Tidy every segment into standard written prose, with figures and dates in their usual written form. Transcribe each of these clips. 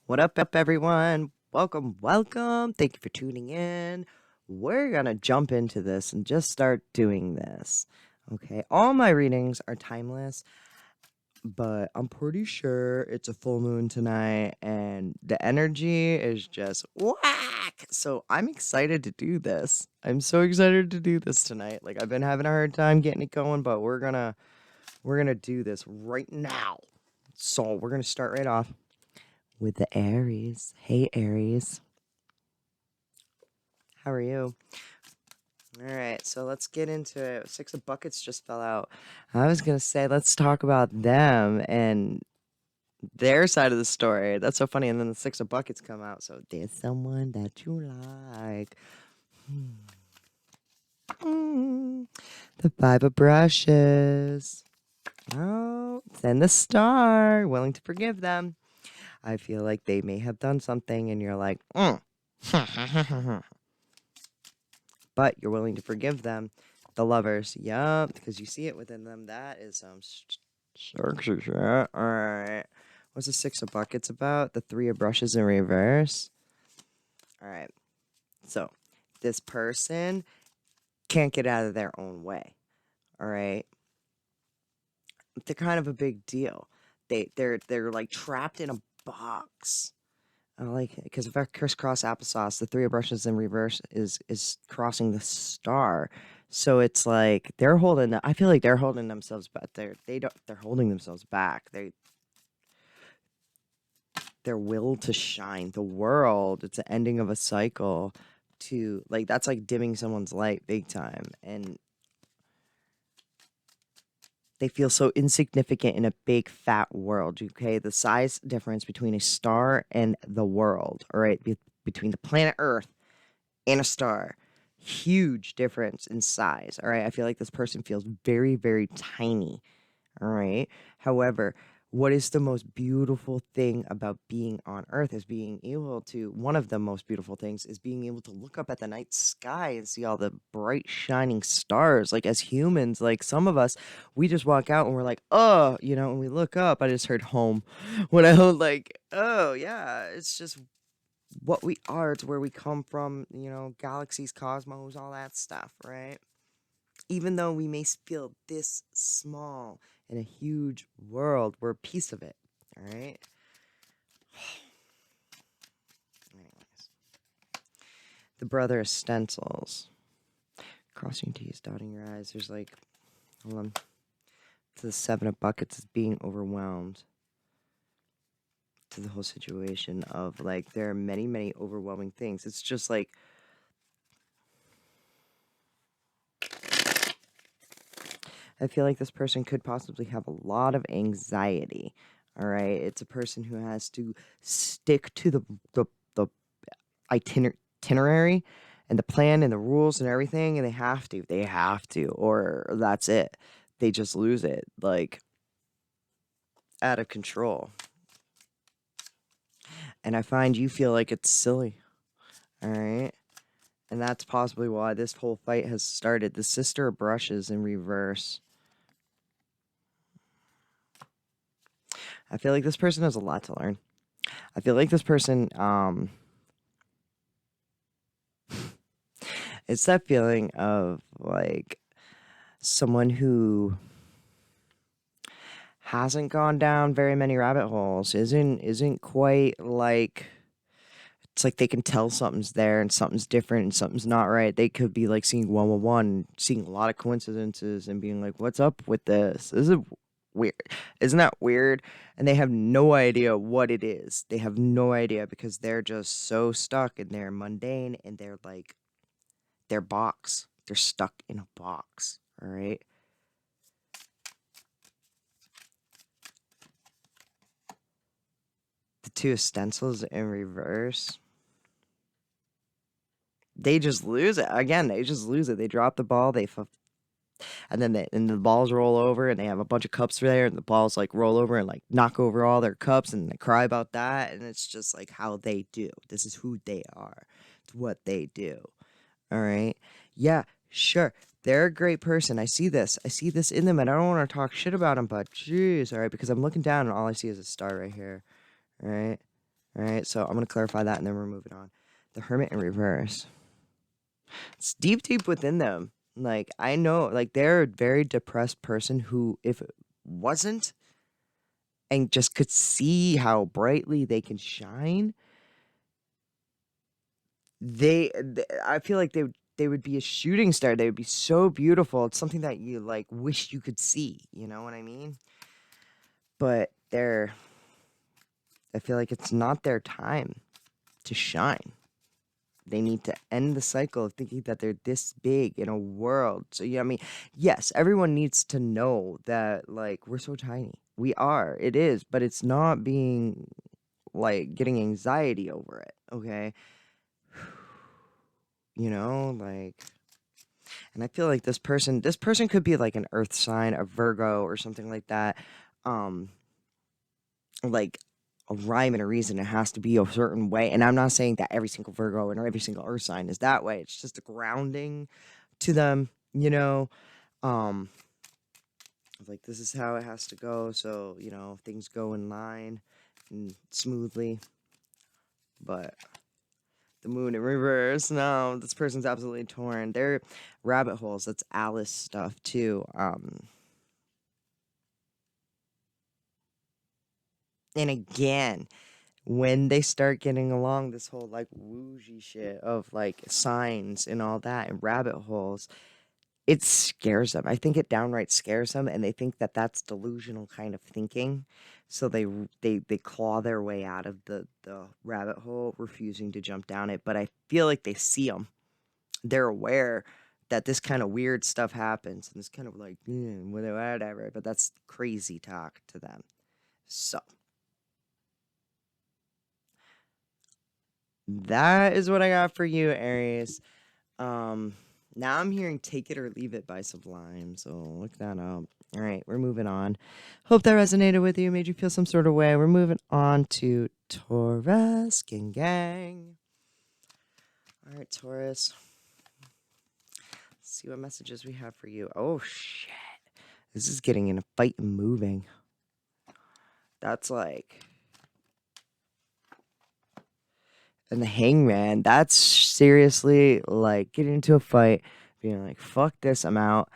What up, everyone? Welcome, welcome. Thank you for tuning in. We're going to jump into this and just start doing this. Okay, all my readings are timeless, but I'm pretty sure it's a full moon tonight and the energy is just whack. So I'm excited to do this. I'm so excited to do this tonight. Like I've been having a hard time getting it going, but we're going to do this right now. So, we're going to start right off with the Aries. Hey, Aries. How are you? All right, so let's get into it. Six of Buckets just fell out. I was going to say, let's talk about them and their side of the story. That's so funny. And then the Six of Buckets come out. So, there's someone that you like. The Five of Brushes. Oh, then the Star. Willing to forgive them. I feel like they may have done something and you're like, but you're willing to forgive them. The Lovers, yup, because you see it within them. That is some sexy shit. All right. What's the Six of Buckets about? The Three of Brushes in reverse. All right. So, this person can't get out of their own way. All right. They're kind of a big deal. They're like trapped in a box. I like it because if I crisscross applesauce, the Three of Brushes in reverse is crossing the Star. So it's like they're holding. I feel like they're holding themselves back. They're holding themselves back. Their will to shine. The world. It's the ending of a cycle. To like that's like dimming someone's light big time, and they feel so insignificant in a big fat world. Okay, the size difference between a star and the world. All right, between the planet Earth and a star. Huge difference in size. All right. I feel like this person feels very, very tiny. All right. However, what is the most beautiful thing about being on Earth is being able to, one of the most beautiful things is being able to look up at the night sky and see all the bright, shining stars. Like, as humans, like some of us, we just walk out and we're like, oh, and we look up. I just heard home. When I like, oh, yeah, it's just what we are. It's where we come from, galaxies, cosmos, all that stuff, right? Even though we may feel this small in a huge world, we're a piece of it, all right? Anyways, the brother of stencils. Crossing T's, dotting your I's. There's like, hold on. To the Seven of Buckets is being overwhelmed. To the whole situation of like, there are many, many overwhelming things. It's just like, I feel like this person could possibly have a lot of anxiety. All right, it's a person who has to stick to the itinerary and the plan and the rules and everything, and they have to, or that's it. They just lose it, like out of control. And I find you feel like it's silly. All right. And that's possibly why this whole fight has started. The Sister of Brushes in reverse. I feel like this person has a lot to learn. I feel like this person, it's that feeling of like someone who hasn't gone down very many rabbit holes, isn't quite like it's like they can tell something's there and something's different and something's not right. They could be like seeing 111, seeing a lot of coincidences and being like, what's up with this? This is weird. Isn't that weird? And they have no idea what it is. They have no idea because they're just so stuck in their mundane and they're like their box. They're stuck in a box. All right. The two stencils in reverse. They just lose it again. They just lose it. They drop the ball. And then the balls roll over, and they have a bunch of cups there, and the balls like roll over and like knock over all their cups, and they cry about that. And it's just like how they do. This is who they are. It's what they do. All right. Yeah. Sure. They're a great person. I see this. I see this in them, and I don't want to talk shit about them, but jeez, all right, because I'm looking down and all I see is a star right here. All right. All right, so I'm going to clarify that and then we're moving on. The Hermit in reverse. It's deep, deep within them. Like, I know, like, they're a very depressed person who, if it wasn't, and just could see how brightly they can shine, I feel like they would be a shooting star. They would be so beautiful. It's something that you, like, wish you could see. You know what I mean? But I feel like it's not their time to shine. They need to end the cycle of thinking that they're this big in a world. So, yeah, I mean, yes, everyone needs to know that, like, we're so tiny. We are. It is. But it's not being, like, getting anxiety over it. Okay. You know, like, and I feel like this person could be like an earth sign, a Virgo or something like that. Um, like a rhyme and a reason. It has to be a certain way. And I'm not saying that every single Virgo and every single earth sign is that way. It's just a grounding to them, you know. Um, like this is how it has to go. So, you know, things go in line and smoothly. But the moon in reverse. No, this person's absolutely torn. They're rabbit holes. That's Alice stuff too. And again, when they start getting along this whole like woozy shit of like signs and all that and rabbit holes, it scares them. I think it downright scares them, and they think that that's delusional kind of thinking. So they claw their way out of the rabbit hole, refusing to jump down it. But I feel like they see them. They're aware that this kind of weird stuff happens, and it's kind of like whatever. But that's crazy talk to them. So that is what I got for you, Aries. Um, Now I'm hearing "Take It or Leave It" by Sublime, so look that up. All right, we're moving on. Hope that resonated with you, made you feel some sort of way. We're moving on to Taurus, gang. All right, Taurus. Let's see what messages we have for you. Oh shit, this is getting in a fight and moving. That's like, and the Hangman. That's seriously like getting into a fight, being like, "Fuck this, I'm out."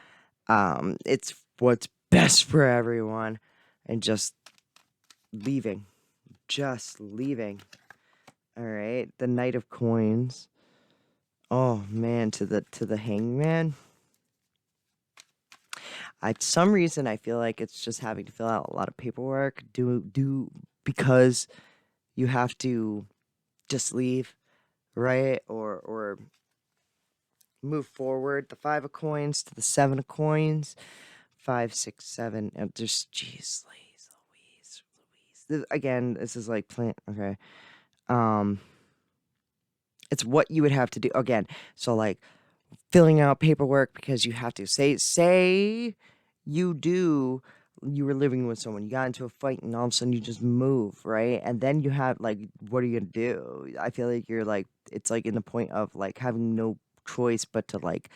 It's what's best for everyone, and leaving, just leaving. All right, the Knight of Coins. Oh man, to the Hangman. Some reason I feel like it's just having to fill out a lot of paperwork. Do because you have to just leave, right? Or move forward. The 5 of Coins to the 7 of Coins. 5, 6, 7. And just jeez, Louise. Again, this is like plant. Okay. Um, it's what you would have to do again. So like filling out paperwork because you have to say you were living with someone, you got into a fight, and all of a sudden you just move, right? And then you have like, what are you gonna do? I feel like you're like, it's like in the point of like having no choice but to like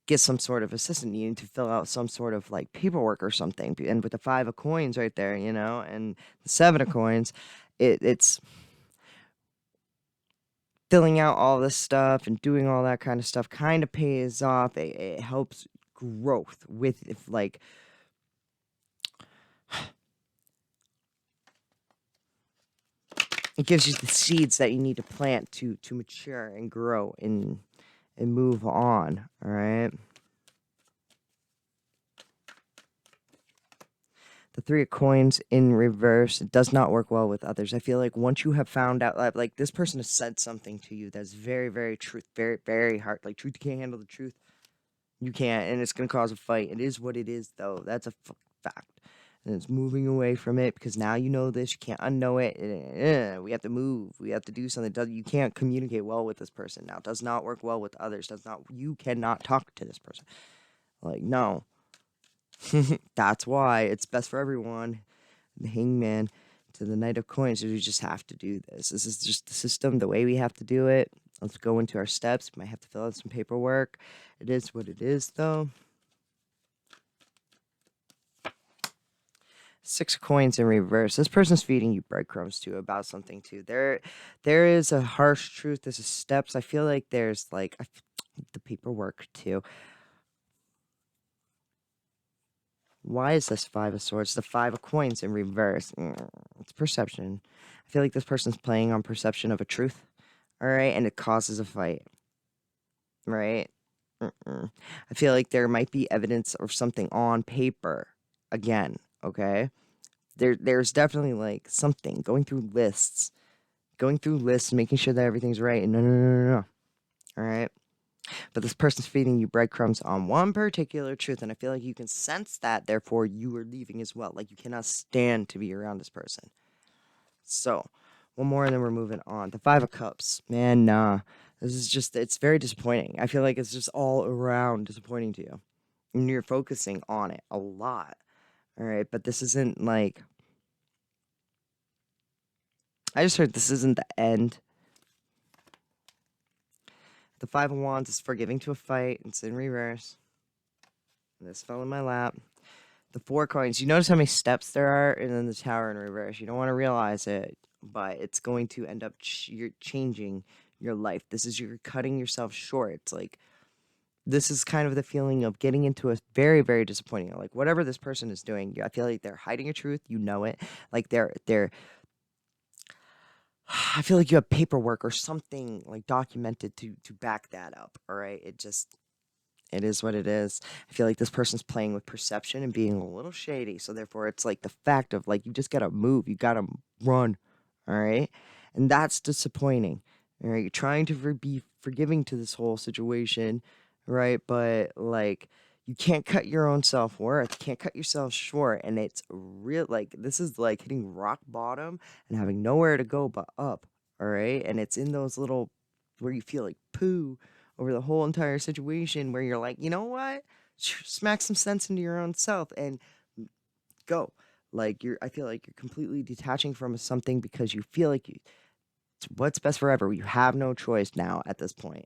get some sort of assistant. You need to fill out some sort of like paperwork or something. And with the 5 of Coins right there, you know, and the 7 of Coins, it's filling out all this stuff and doing all that kind of stuff kind of pays off. It helps growth with if like it gives you the seeds that you need to plant to mature and grow and move on. All right. The 3 of Coins in reverse, it does not work well with others. I feel like once you have found out, like this person has said something to you that's very, very truth, very, very hard. Like truth, you can't handle the truth. You can't, and it's gonna cause a fight. It is what it is, though. That's a fact. And it's moving away from it because now you know this. You can't unknow it. We have to move. We have to do something. You can't communicate well with this person now. Does not work well with others. Does not. You cannot talk to this person. Like no. That's why it's best for everyone. The Hangman to the Knight of Coins. We just have to do this. This is just the system, the way we have to do it. Let's go into our steps. Might have to fill out some paperwork. It is what it is, though. Six of Coins in reverse. This person's feeding you breadcrumbs too about something too. There is a harsh truth. There's a steps. I feel like there's like the paperwork too. Why is this Five of Swords? The Five of Coins in reverse. It's perception. I feel like this person's playing on perception of a truth. All right, and it causes a fight. Right. I feel like there might be evidence of something on paper again. Okay. There's definitely like something going through lists, making sure that everything's right. And no. All right. But this person's feeding you breadcrumbs on one particular truth. And I feel like you can sense that. Therefore, you are leaving as well. Like you cannot stand to be around this person. So, one more and then we're moving on. The Five of Cups. Man, nah. This is just, it's very disappointing. I feel like it's just all around disappointing to you. And you're focusing on it a lot. All right. But this isn't like, I just heard this isn't the end. The Five of Wands is forgiving to a fight. It's in reverse. This fell in my lap. The Four Coins. You notice how many steps there are? And then the Tower in reverse. You don't want to realize it, but it's going to end up you're changing your life. This is you're cutting yourself short. It's like, this is kind of the feeling of getting into a very, very disappointing. Like, whatever this person is doing, I feel like they're hiding a truth. You know it. Like, they're I feel like you have paperwork or something like documented to back that up. All right. It is what it is. I feel like this person's playing with perception and being a little shady. So therefore it's like the fact of like you just gotta move. You gotta run. All right. And that's disappointing. All right. You're trying to be forgiving to this whole situation, right? But like you can't cut your own self-worth. You can't cut yourself short. And it's real like this is like hitting rock bottom and having nowhere to go but up. All right. And it's in those little where you feel like poo over the whole entire situation where you're like, you know what? Smack some sense into your own self and go. Like I feel like you're completely detaching from something because you feel like it's what's best forever. You have no choice now at this point.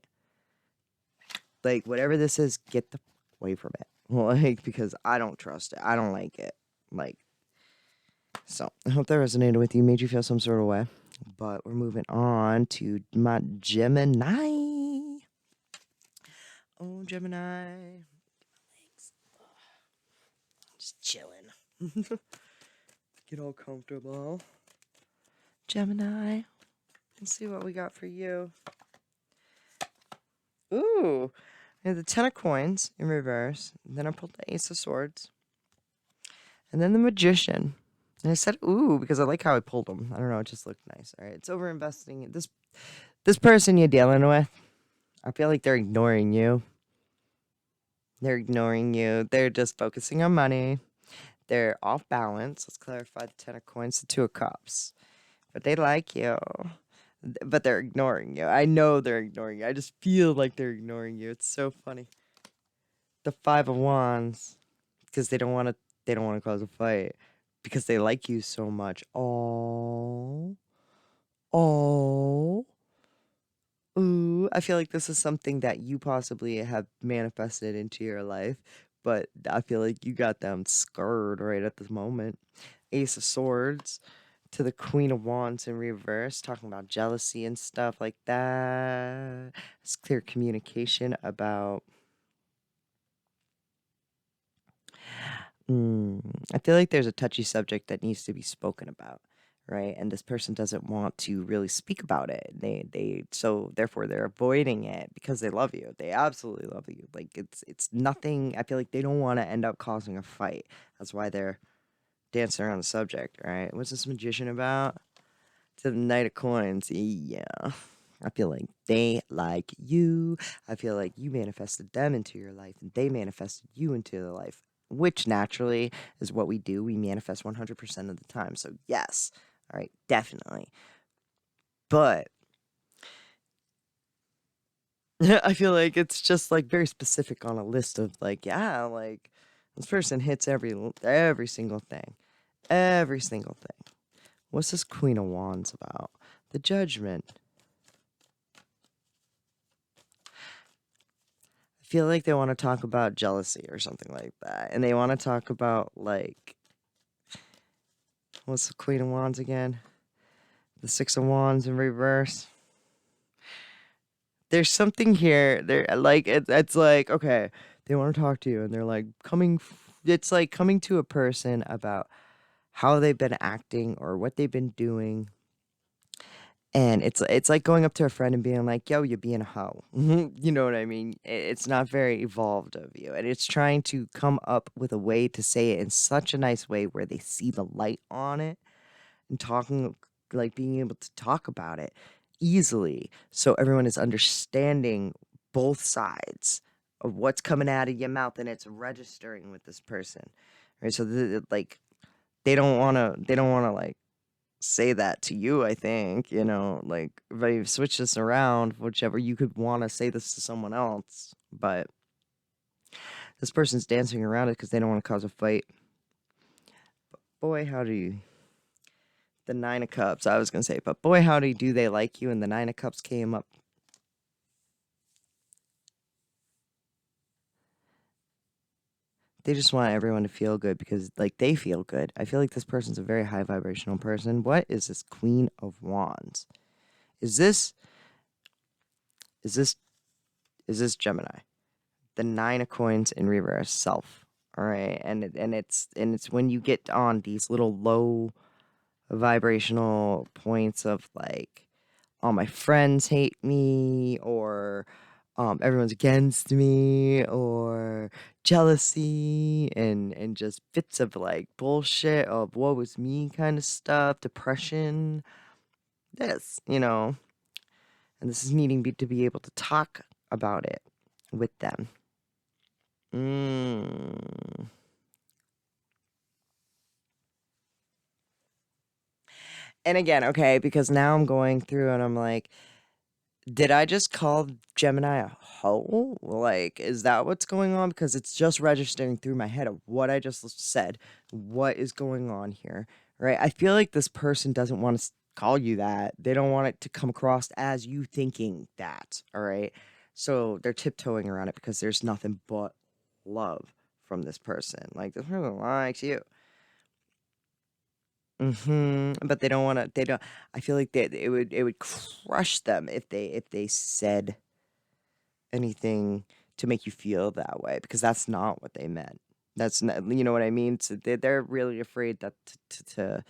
Like whatever this is, get the away from it. Like because I don't trust it. I don't like it. Like so. I hope that resonated with you, made you feel some sort of way. But we're moving on to my Gemini. Oh, Gemini. Just chilling. Get all comfortable. Gemini. Let's see what we got for you. Ooh. I have the Ten of Coins in reverse. And then I pulled the Ace of Swords. And then the Magician. And I said, ooh, because I like how I pulled them. I don't know, it just looked nice. All right, it's over investing. This person you're dealing with, I feel like they're ignoring you. They're ignoring you. They're just focusing on money. They're off balance. Let's clarify the Ten of Coins, the Two of Cups. But they like you. But they're ignoring you. I know they're ignoring you. I just feel like they're ignoring you. It's so funny. The Five of Wands. Because they don't want to cause a fight. Because they like you so much. Oh. Oh. Ooh. I feel like this is something that you possibly have manifested into your life. But I feel like you got them scared right at this moment. Ace of Swords to the Queen of Wands in reverse, talking about jealousy and stuff like that. It's clear communication about. I feel like there's a touchy subject that needs to be spoken about, right? And this person doesn't want to really speak about it. So therefore they're avoiding it because they love you. They absolutely love you. Like it's nothing. I feel like they don't want to end up causing a fight. That's why they're dancing around the subject, right? What's this Magician about? To the Knight of Coins. Yeah. I feel like they like you. I feel like you manifested them into your life and they manifested you into their life, which naturally is what we do. We manifest 100% of the time. So, yes. All right. Definitely. But I feel like it's just like very specific on a list of like, yeah, like this person hits every single thing. Every single thing. What's this Queen of Wands about? The Judgment. I feel like they want to talk about jealousy or something like that. And they want to talk about, like, What's the Queen of Wands again? The Six of Wands in reverse. There's something here. They're like it's like okay, they want to talk to you, and they're like coming. It's like coming to a person about how they've been acting or what they've been doing, and it's like going up to a friend and being like, "Yo, you're being a hoe." You know what I mean? It's not very evolved of you, and it's trying to come up with a way to say it in such a nice way where they see the light on it and talking like being able to talk about it easily so everyone is understanding both sides of what's coming out of your mouth and it's registering with this person, right? So like they don't want to like say that to you. I think, like if I switch this around, whichever, you could want to say this to someone else, but this person's dancing around it because they don't want to cause a fight. Boy, howdy. The Nine of Cups, I was going to say, but boy, howdy, do they like you, and the Nine of Cups came up. They just want everyone to feel good because, like, they feel good. I feel like this person's a very high vibrational person. What is this Queen of Wands? Is this, is this, is this Gemini? The Nine of Coins in reverse, self. All right, and it's when you get on these little low vibrational points of like, all my friends hate me, or everyone's against me, or jealousy, and just bits of like bullshit of woe was me kind of stuff, depression, this. And this is needing to be able to talk about it with them. Mm. And again, okay, because now I'm going through and I'm like, did I just call Gemini a hoe? Like, is that what's going on? Because it's just registering through my head of what I just said. What is going on here? Right? I feel like this person doesn't want to call you that. They don't want it to come across as you thinking that. All right. So they're tiptoeing around it because there's nothing but love from this person. Like, this person likes you. But they don't want to. They don't. I feel like it would crush them if they said anything to make you feel that way because that's not what they meant. That's not, you know what I mean. So they're really afraid that to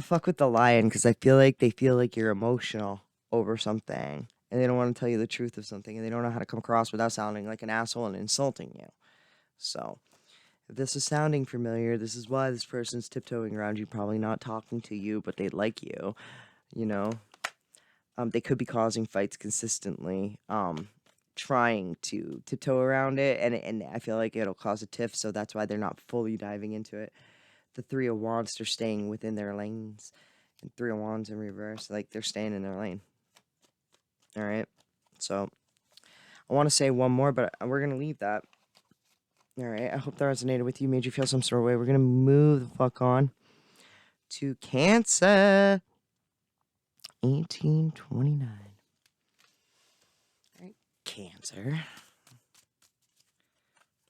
fuck with the lion because I feel like they feel like you're emotional over something and they don't want to tell you the truth of something and they don't know how to come across without sounding like an asshole and insulting you. So if this is sounding familiar, this is why this person's tiptoeing around you, probably not talking to you, but they like you, you know? They could be causing fights consistently, trying to tiptoe around it, and I feel like it'll cause a tiff, so that's why they're not fully diving into it. The Three of Wands, they're staying within their lanes, and Three of Wands in reverse, like they're staying in their lane. All right, so I want to say one more, but we're gonna leave that. All right, I hope that resonated with you, made you feel some sort of way. We're gonna move the fuck on to Cancer. 1829. All right, Cancer.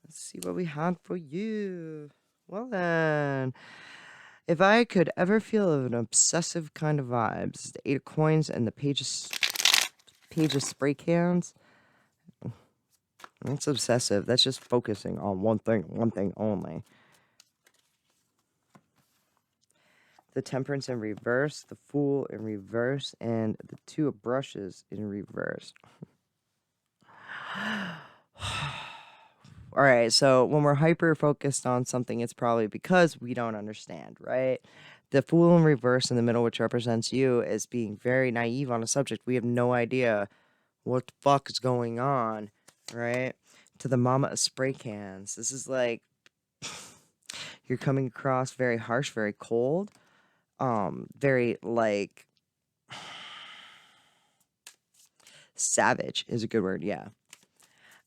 Let's see what we had for you. Well then, if I could ever feel an obsessive kind of vibes, the Eight of Coins and the page of spray cans. That's obsessive. That's just focusing on one thing only. The Temperance in reverse, the Fool in reverse, and the Two of Brushes in reverse. All right, so when we're hyper focused on something, it's probably because we don't understand, right? The Fool in reverse in the middle, which represents you, is being very naive on a subject. We have no idea what the fuck is going on, right? To the Mama of spray cans, this is like you're coming across very harsh, very cold, very like savage is a good word, yeah.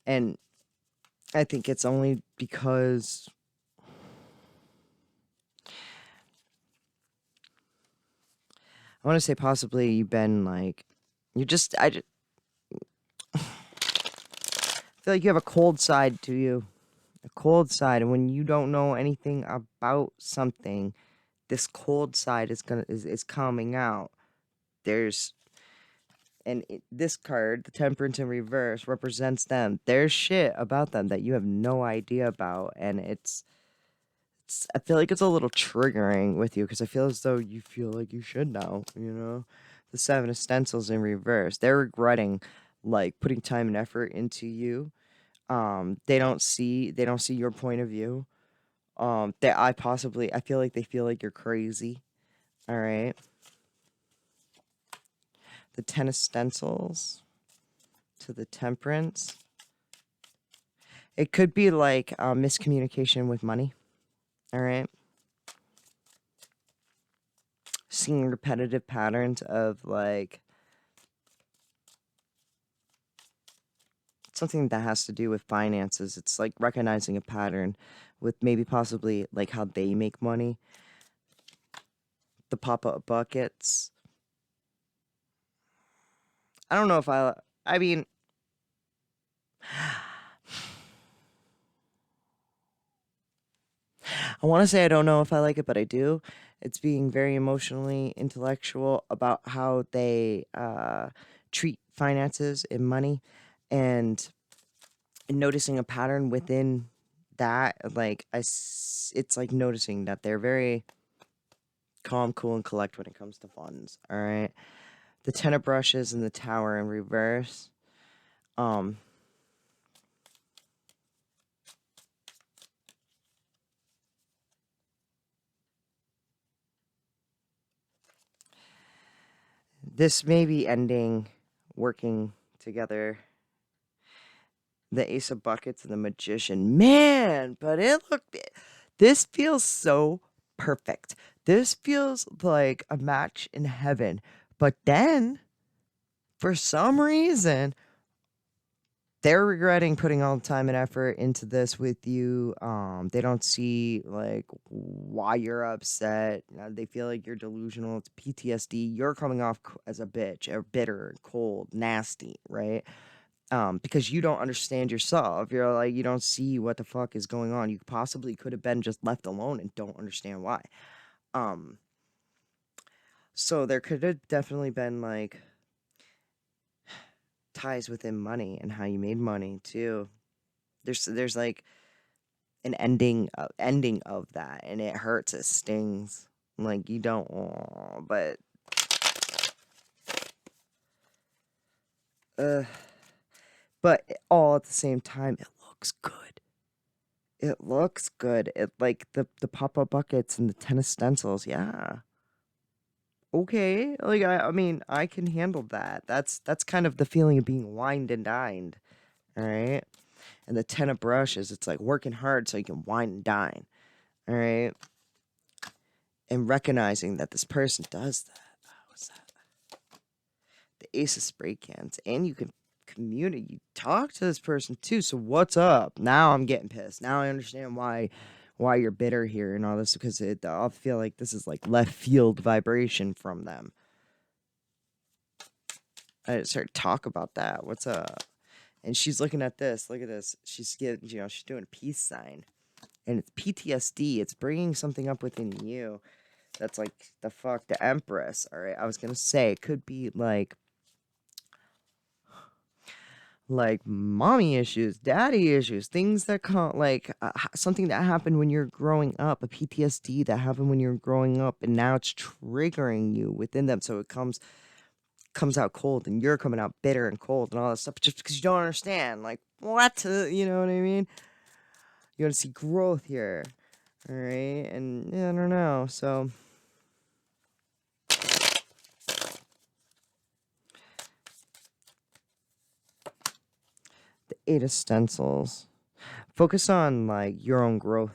And I think it's only because I want to say possibly you've been like I just feel like you have a cold side to you. The cold side, and when you don't know anything about something, this cold side is coming out. There's this card, the Temperance in reverse, represents them. There's shit about them that you have no idea about, and I feel like it's a little triggering with you because I feel as though you feel like you should know, you know? The Seven of Stencils in reverse. They're regretting like putting time and effort into you. They don't see your point of view. I feel like they feel like you're crazy. All right. The Ten of Stencils to the Temperance. It could be like miscommunication with money. All right. Seeing repetitive patterns of like something that has to do with finances. It's like recognizing a pattern with maybe possibly like how they make money. The pop-up buckets. I don't know if I mean I want to say I don't know if I like it, but I do. It's being very emotionally intellectual about how they treat finances and money, and noticing a pattern within that. Like it's like noticing that they're very calm, cool, and collect when it comes to funds. All right, the Ten of Brushes and the Tower in reverse. Um, this may be ending working together. The Ace of Buckets and the Magician. Man, but this feels so perfect. This feels like a match in heaven. But then, for some reason, they're regretting putting all the time and effort into this with you. They don't see like why you're upset. They feel like you're delusional. It's PTSD. You're coming off as a bitch, or bitter, cold, nasty, right? Because you don't understand yourself. You're like, you don't see what the fuck is going on. You possibly could have been just left alone and don't understand why. Um, so there could have definitely been like ties within money and how you made money too. There's like an ending of that, and it hurts. It stings. Like you don't, but uh, but all at the same time, it looks good. It looks good. It like the pop-up buckets and the tennis stencils. Yeah. Okay. Like I mean, I can handle that. That's kind of the feeling of being wined and dined. All right. And the ten of brushes, it's like working hard so you can wine and dine. All right. And recognizing that this person does that. What's that? The ace of spray cans. And you can communicate, you talk to this person too. So what's up? Now I'm getting pissed. Now I understand why you're bitter here and all this, because I feel like this is like left field vibration from them. I start to talk about that. What's up? And she's looking at this. Look at this. She's getting, she's doing a peace sign, and it's PTSD. It's bringing something up within you. That's like the Empress. All right. I was gonna say it could be like mommy issues, daddy issues, things that come like something that happened when you're growing up, a PTSD that happened when you're growing up, and now it's triggering you within them. So it comes out cold, and you're coming out bitter and cold and all that stuff, just because you don't understand. Like what? You know what I mean? You want to see growth here, all right? And yeah, I don't know. So the Eight of Stencils. Focus on like your own growth,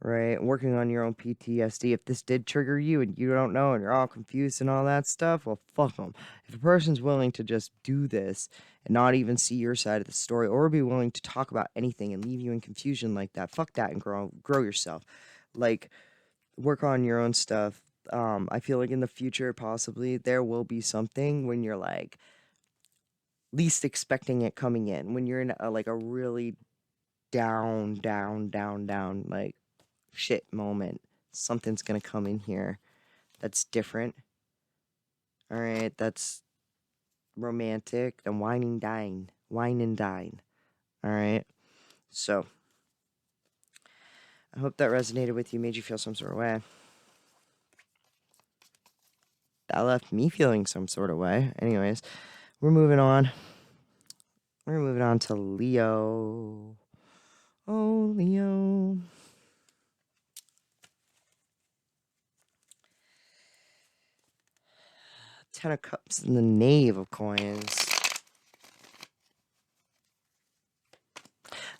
right? Working on your own PTSD. If this did trigger you and you don't know and you're all confused and all that stuff, well, fuck them. If a person's willing to just do this and not even see your side of the story, or be willing to talk about anything and leave you in confusion like that, fuck that and grow yourself. Like, work on your own stuff. I feel like in the future, possibly, there will be something when you're like least expecting it coming in, when you're in like a really down, down, down, down, like shit moment. Something's gonna come in here that's different. All right, that's romantic. Then wine and dine. All right. So I hope that resonated with you, made you feel some sort of way. That left me feeling some sort of way. Anyways, we're moving on. We're moving on to Leo. Oh, Leo. Ten of Cups and the Knave of Coins.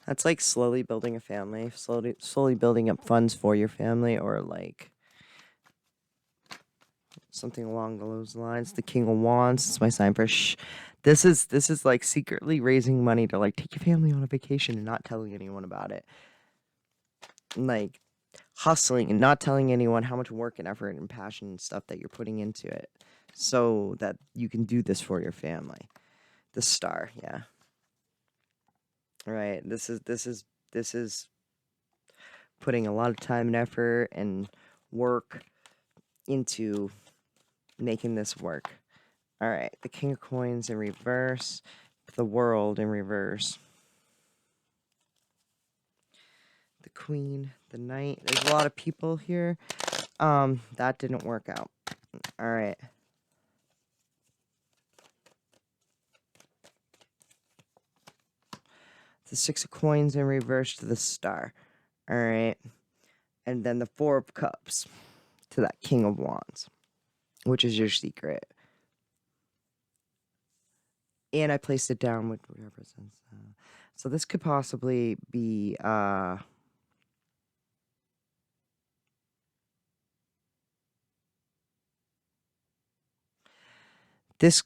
That's like slowly building a family, slowly building up funds for your family, or like something along those lines. The King of Wands. It's my sign for This is like secretly raising money to like take your family on a vacation and not telling anyone about it. Like hustling and not telling anyone how much work and effort and passion and stuff that you're putting into it, so that you can do this for your family. The Star, yeah. All right. This is putting a lot of time and effort and work into making this work. All right, the King of Coins in reverse, the World in reverse, the Queen, the Knight. There's a lot of people here. That didn't work out. All right. The Six of Coins in reverse to the Star. All right. And then the Four of Cups to that King of Wands, which is your secret. And I placed it down, which represents. So this could possibly be.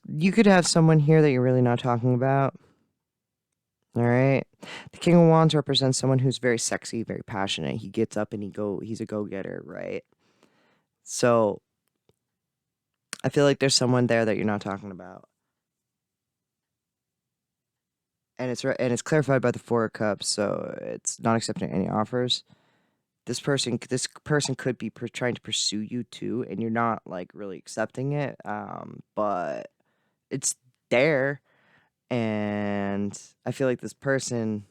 You could have someone here that you're really not talking about. All right. The King of Wands represents someone who's very sexy, very passionate. He gets up and he's a go-getter, right? So I feel like there's someone there that you're not talking about. And it's clarified by the Four of Cups, so it's not accepting any offers. This person could be trying to pursue you too, and you're not like really accepting it. But it's there, and I feel like this person.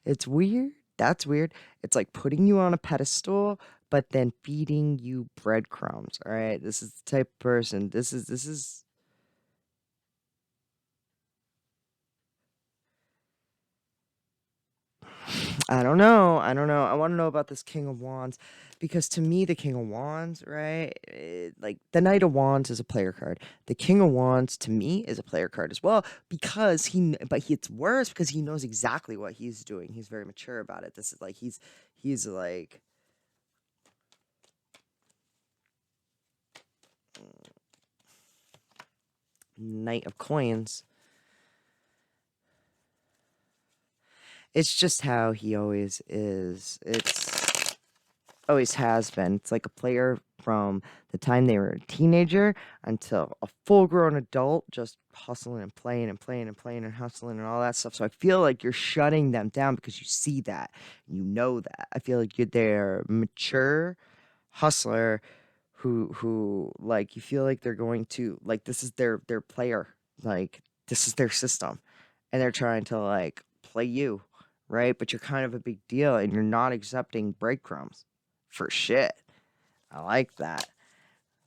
It's weird. That's weird. It's like putting you on a pedestal, but then feeding you breadcrumbs. All right. This is the type of person. This is. I don't know. I don't know. I want to know about this King of Wands, because to me, the King of Wands, right? Like the Knight of Wands is a player card. The King of Wands to me is a player card as well, because it's worse because he knows exactly what he's doing. He's very mature about it. This is like he's like. Knight of Coins. It's just how he always is. It's always has been. It's like a player from the time they were a teenager until a full-grown adult, just hustling and playing and playing and playing and hustling and all that stuff. So I feel like you're shutting them down because you see that. You know that. I feel like they're mature hustler who like you feel like they're going to like this is their player. Like this is their system. And they're trying to like play you, right? But you're kind of a big deal and you're not accepting breadcrumbs for shit. I like that.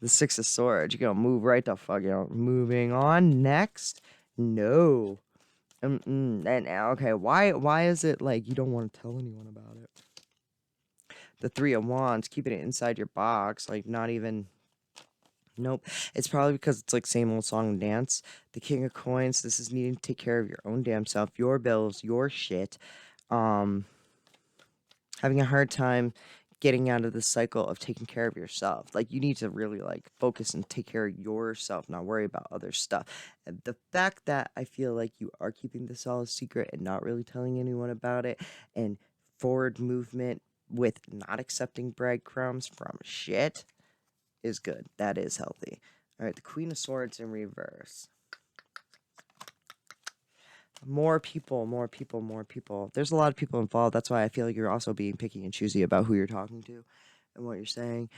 The Six of Swords. You're gonna move right the fuck out. Moving on. Next. No. And okay, why is it like you don't want to tell anyone about it? The Three of Wands, keeping it inside your box, like not even. Nope. It's probably because it's like same old song and dance. The King of Coins, this is needing to take care of your own damn self, your bills, your shit. Having a hard time getting out of the cycle of taking care of yourself. Like you need to really like focus and take care of yourself, not worry about other stuff. And the fact that I feel like you are keeping this all a secret and not really telling anyone about it, and forward movement with not accepting breadcrumbs from shit is good. That is healthy. All right, the Queen of Swords in reverse. More people, more people, more people. There's a lot of people involved. That's why I feel like you're also being picky and choosy about who you're talking to and what you're saying.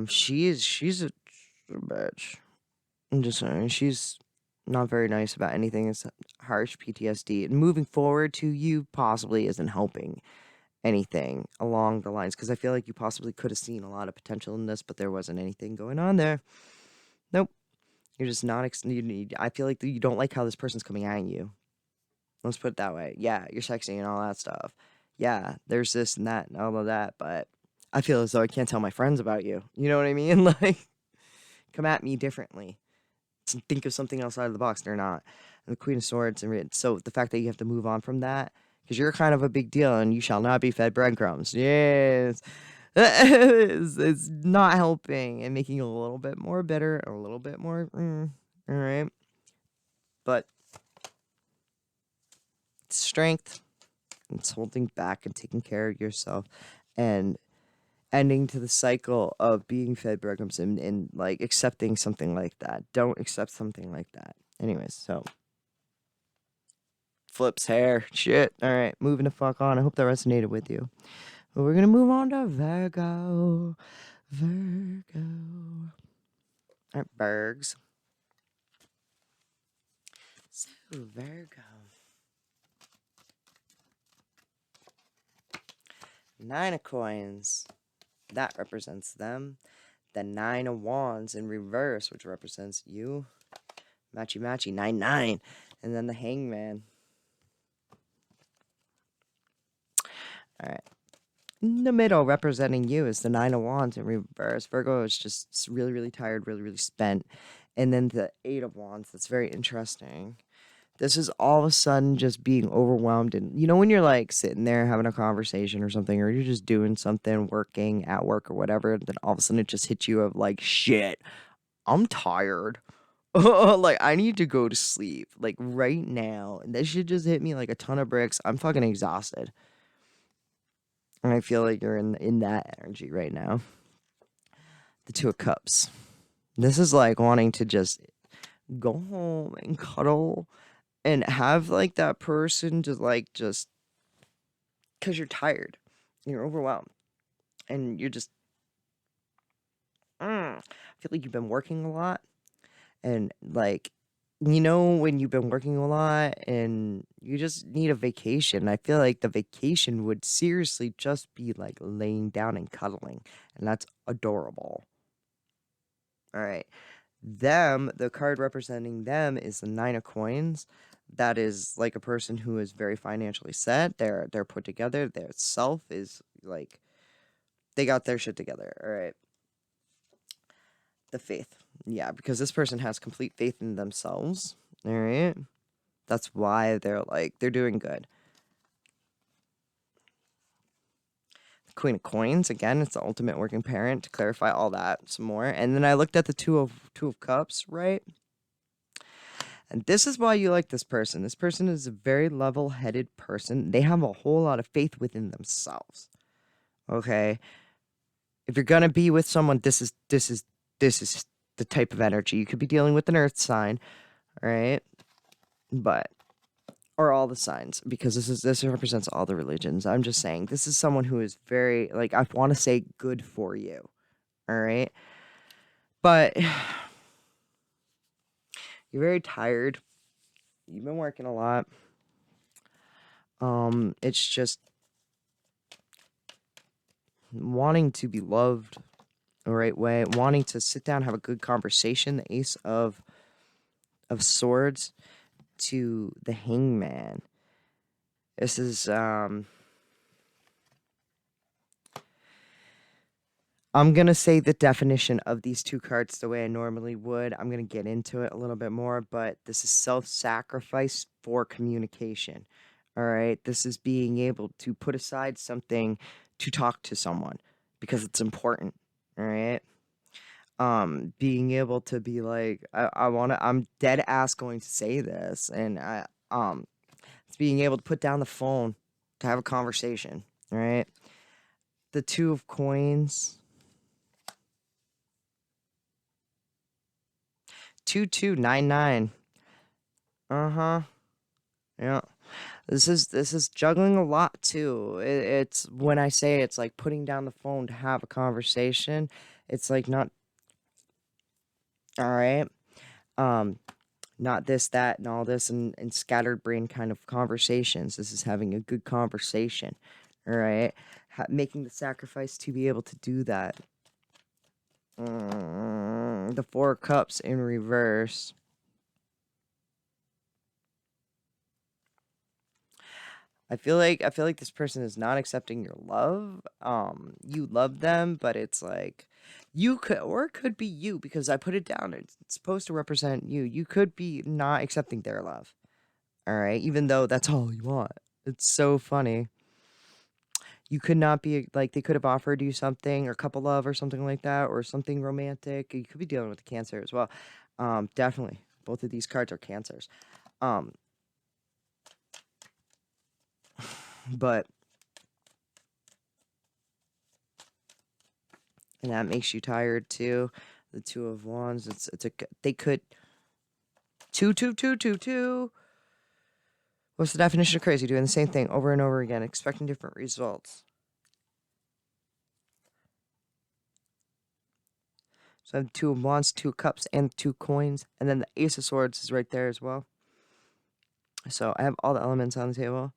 She's a bitch. I'm just saying, she's not very nice about anything. It's harsh PTSD. And moving forward to you possibly isn't helping anything along the lines because I feel like you possibly could have seen a lot of potential in this, but there wasn't anything going on there. Nope. You're just not. I feel like you don't like how this person's coming at you. Let's put it that way. Yeah, you're sexy and all that stuff. Yeah, there's this and that and all of that, but I feel as though I can't tell my friends about you. You know what I mean? Like, come at me differently. Think of something outside of the box. They're not. And the Queen of Swords, and so the fact that you have to move on from that, because you're kind of a big deal and you shall not be fed breadcrumbs. Yes. It's not helping and making you a little bit more bitter, a little bit more, all right. But strength, it's holding back and taking care of yourself and ending to the cycle of being fed breadcrumbs and like accepting something like that. Don't accept something like that. Anyways, so flips hair. Shit. All right, moving the fuck on. I hope that resonated with you. But we're gonna move on to Virgo. Virgo. All right, Bergs. So Virgo. Nine of coins. That represents them. The Nine of Wands in reverse, which represents you. Matchy matchy. 9-9. And then the Hangman. All right. In the middle, representing you, is the Nine of Wands in reverse. Virgo is just really, really tired, really, really spent. And then the Eight of Wands. That's very interesting. This is all of a sudden just being overwhelmed. And you know, when you're like sitting there having a conversation or something, or you're just doing something, working at work or whatever, and then all of a sudden it just hits you of like, shit, I'm tired. Like, I need to go to sleep, like right now. And this shit just hit me like a ton of bricks. I'm fucking exhausted. And I feel like you're in that energy right now. The Two of Cups. This is like wanting to just go home and cuddle and have like that person to like just because you're tired, you're overwhelmed, and you're just I feel like you've been working a lot, and like you know when you've been working a lot and you just need a vacation. I feel like the vacation would seriously just be like laying down and cuddling, and that's adorable. All right. Them, the card representing them is the Nine of Coins. That is like a person who is very financially set. They're put together. Their self is like they got their shit together. All right. The faith. Yeah, because this person has complete faith in themselves. All right. That's why they're doing good. Queen of Coins again. It's the ultimate working parent to clarify all that some more. And then I looked at the two of Cups, right? And this is why you like this person. This person is a very level-headed person. They have a whole lot of faith within themselves. Okay? If you're gonna be with someone, this is the type of energy. You could be dealing with an earth sign, right? But or all the signs, because this represents all the religions. I'm just saying this is someone who is very like I want to say good for you. All right? But you're very tired. You've been working a lot. It's just wanting to be loved the right way, wanting to sit down, have a good conversation. The Ace of Swords to the Hangman. This is I'm gonna say the definition of these two cards the way I normally would. I'm gonna get into it a little bit more, but this is self-sacrifice for communication. All right. This is being able to put aside something to talk to someone because it's important. All right. Being able to be like, I'm dead ass going to say this, and it's being able to put down the phone to have a conversation. All right. The Two of Coins. 2299. Uh-huh. Yeah. This is juggling a lot too. It's when I say it's like putting down the phone to have a conversation. It's like not all right. Um, not this, that, and all this, and scattered brain kind of conversations. This is having a good conversation. All right, making the sacrifice to be able to do that. The Four of Cups in reverse. I feel like this person is not accepting your love. You love them, but it's like you could, or it could be you, because I put it down. It's supposed to represent you. You could be not accepting their love. All right, even though that's all you want. It's so funny. You could not be like they could have offered you something or couple love or something like that or something romantic. You could be dealing with the Cancer as well. Definitely, both of these cards are Cancers. Um, but and that makes you tired too. The Two of Wands. They could two. What's the definition of crazy? Doing the same thing over and over again, expecting different results. So I have Two of Wands, Two of Cups, and Two Coins, and then the Ace of Swords is right there as well. So I have all the elements on the table.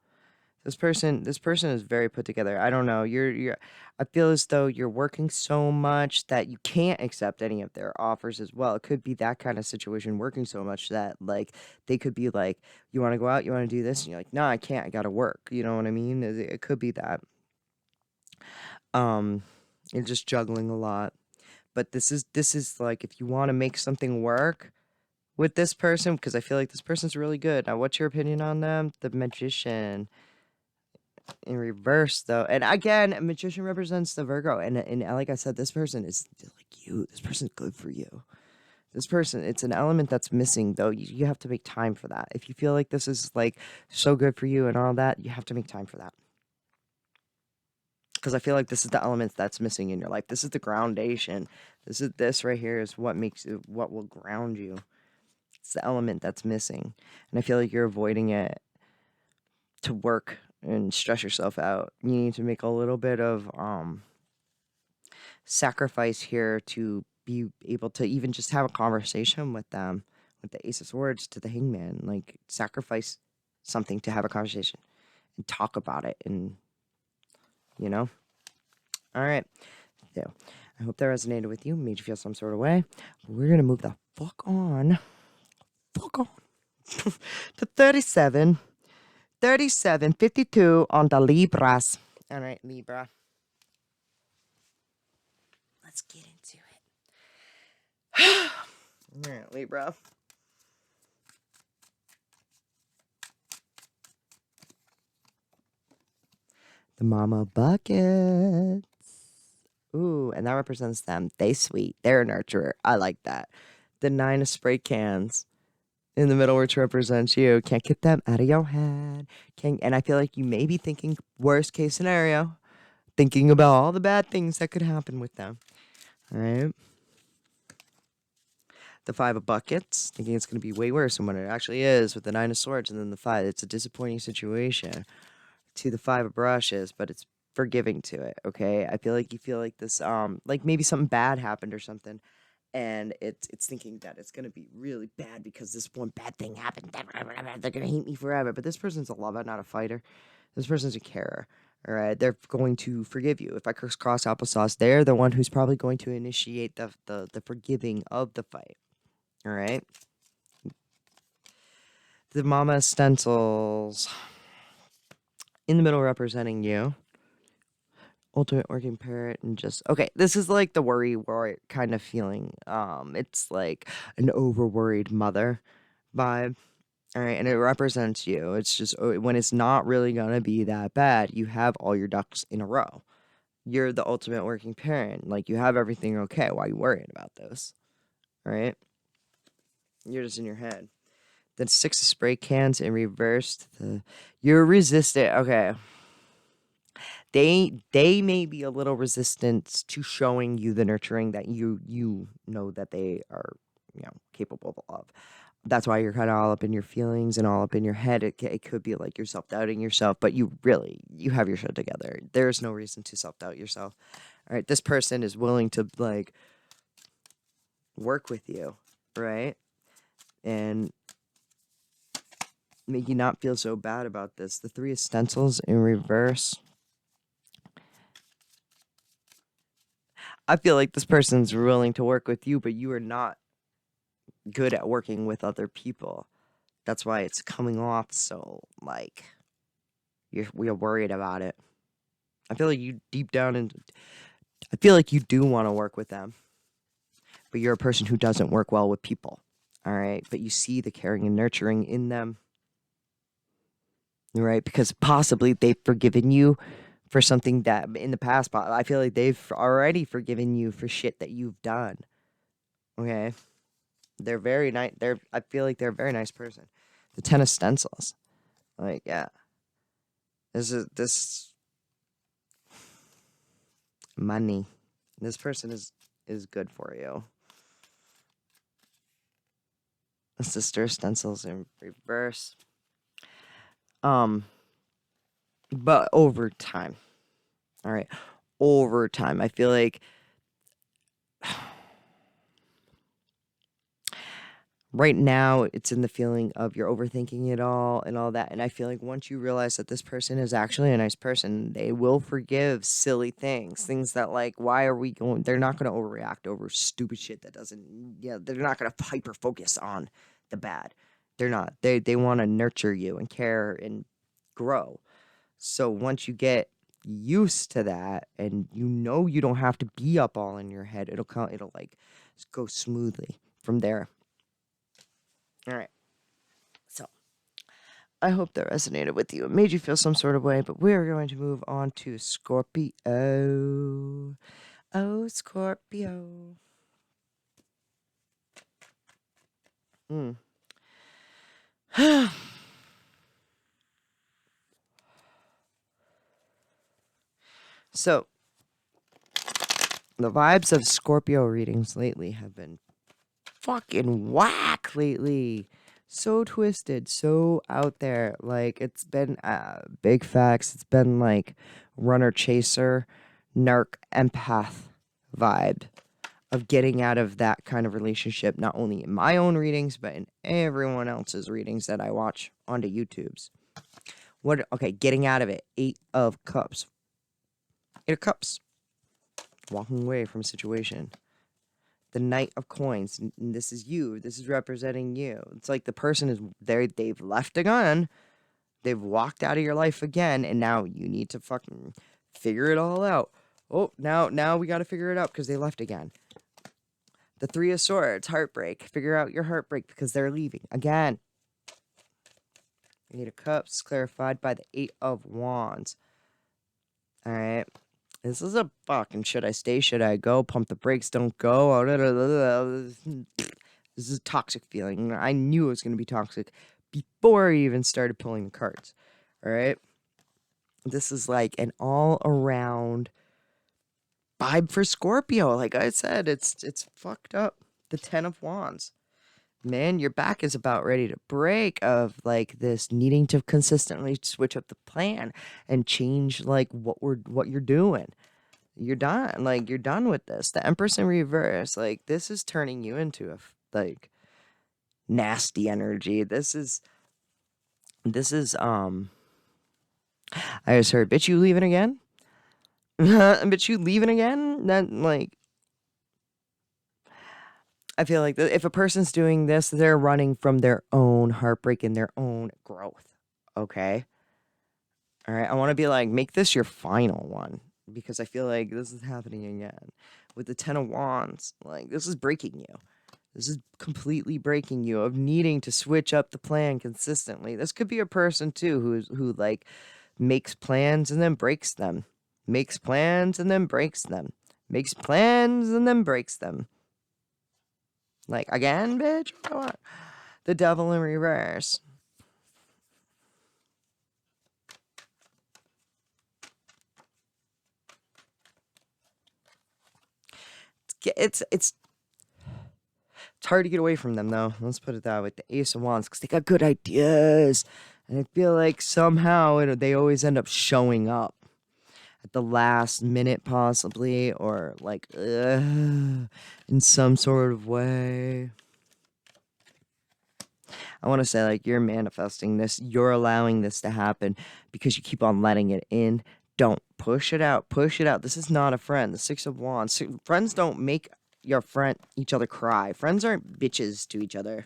This person is very put together. I don't know. I feel as though you're working so much that you can't accept any of their offers as well. It could be that kind of situation, working so much that like they could be like, you want to go out, you want to do this, and you're like, no, I can't. I got to work. You know what I mean? It could be that. Um, you're just juggling a lot. But this is like if you want to make something work with this person, because I feel like this person's really good. Now, what's your opinion on them? The Magician in reverse, though. And again, a Magician represents the Virgo. And like I said, this person is like you. This person's good for you. This person, it's an element that's missing, though. You have to make time for that. If you feel like this is like so good for you and all that, you have to make time for that. Because I feel like this is the element that's missing in your life. This is the groundation. This right here is what makes it, what will ground you. It's the element that's missing. And I feel like you're avoiding it to work and stress yourself out. You need to make a little bit of sacrifice here to be able to even just have a conversation with them, with the Ace of Swords to the Hangman. Like, sacrifice something to have a conversation and talk about it. And, you know? All right. So, I hope that resonated with you, made you feel some sort of way. We're going to move the fuck on. Fuck on. To 37. 3752 on the Libras. All right, Libra. Let's get into it. All right, Libra. The Mama Buckets. Ooh, and that represents them. They sweet. They're a nurturer. I like that. The Nine of Spray Cans in the middle, which represents you. Can't get them out of your head. And I feel like you may be thinking worst case scenario, thinking about all the bad things that could happen with them. All right. The Five of Buckets, thinking it's going to be way worse than what it actually is with the Nine of Swords, and then the Five. It's a disappointing situation. To the Five of Brushes, but it's forgiving to it. Okay, I feel like you feel like this, like maybe something bad happened or something, and it's thinking that it's gonna be really bad because this one bad thing happened. They're gonna hate me forever. But this person's a lover, not a fighter. This person's a carer. All right, they're going to forgive you. If I cross applesauce, they're the one who's probably going to initiate the forgiving of the fight. All right. The Mama Stencils in the middle representing you. Ultimate working parent and just okay. This is like the worry kind of feeling. It's like an over worried mother vibe. All right, and it represents you. It's just when it's not really gonna be that bad, you have all your ducks in a row. You're the ultimate working parent. Like you have everything okay. Why are you worrying about this? All right, you're just in your head. Then Six of Spray Cans in reversed. You're resistant. Okay. They may be a little resistant to showing you the nurturing that you know that they are capable of. That's why you're kind of all up in your feelings and all up in your head. It could be like you're self-doubting yourself, but you have your shit together. There's no reason to self-doubt yourself. All right, this person is willing to like work with you, right? And make you not feel so bad about this. The 3 of stencils in reverse. I feel like this person's willing to work with you, but you are not good at working with other people. That's why it's coming off so like we're worried about it. I feel like you deep down and I feel like you do want to work with them, but you're a person who doesn't work well with people. All right, but you see the caring and nurturing in them, right? Because possibly they've forgiven you for something that in the past, but I feel like they've already forgiven you for shit that you've done. Okay, they're very nice. I feel like they're a very nice person. The 10 of stencils, like yeah, this money. This person is good for you. The sister stencils in reverse. But over time. All right. Over time. I feel like right now it's in the feeling of you're overthinking it all and all that. And I feel like once you realize that this person is actually a nice person, they will forgive silly things. Things that like, why are we going they're not gonna overreact over stupid shit that doesn't they're not gonna hyper focus on the bad. They're not. They wanna nurture you and care and grow. So once you get used to that and you don't have to be up all in your head, it'll like go smoothly from there. All right. So I hope that resonated with you. It made you feel some sort of way, but we're going to move on to Scorpio. Oh, Scorpio. Hmm. So the vibes of Scorpio readings lately have been fucking whack lately. So twisted, so out there. Like it's been big facts. It's been like runner chaser, narc empath vibe of getting out of that kind of relationship, not only in my own readings, but in everyone else's readings that I watch onto YouTube's. What okay, getting out of it. 8 of Cups. 8 of Cups. Walking away from a situation. The Knight of Coins. This is you. This is representing you. It's like the person is there. They've left again. They've walked out of your life again, and now you need to fucking figure it all out. Oh, now we got to figure it out because they left again. The 3 of Swords. Heartbreak. Figure out your heartbreak because they're leaving again. 8 of Cups clarified by the 8 of Wands. All right. This is a fucking should I stay, should I go, pump the brakes, don't go. This is a toxic feeling. I knew it was going to be toxic before I even started pulling the cards. All right. This is like an all around vibe for Scorpio. Like I said, it's fucked up. The 10 of Wands. Man, your back is about ready to break of like this needing to consistently switch up the plan and change like what you're doing. You're done. Like you're done with this. The Empress in reverse. Like this is turning you into a like nasty energy. This is I just heard, bitch, you leaving again? Bitch, you leaving again? That like I feel like if a person's doing this, they're running from their own heartbreak and their own growth. Okay. All right. I want to be like, make this your final one because I feel like this is happening again with the 10 of Wands. Like, this is breaking you. This is completely breaking you of needing to switch up the plan consistently. This could be a person too who like makes plans and then breaks them. Makes plans and then breaks them. Makes plans and then breaks them. Like again, bitch. What? The Devil in reverse. It's It's hard to get away from them, though. Let's put it that way. The Ace of Wands, because they got good ideas. And I feel like somehow they always end up showing up at the last minute, possibly, or like, in some sort of way. I want to say, like, you're manifesting this. You're allowing this to happen because you keep on letting it in. Don't push it out. Push it out. This is not a friend. The Six of Wands. Friends don't make each other cry. Friends aren't bitches to each other.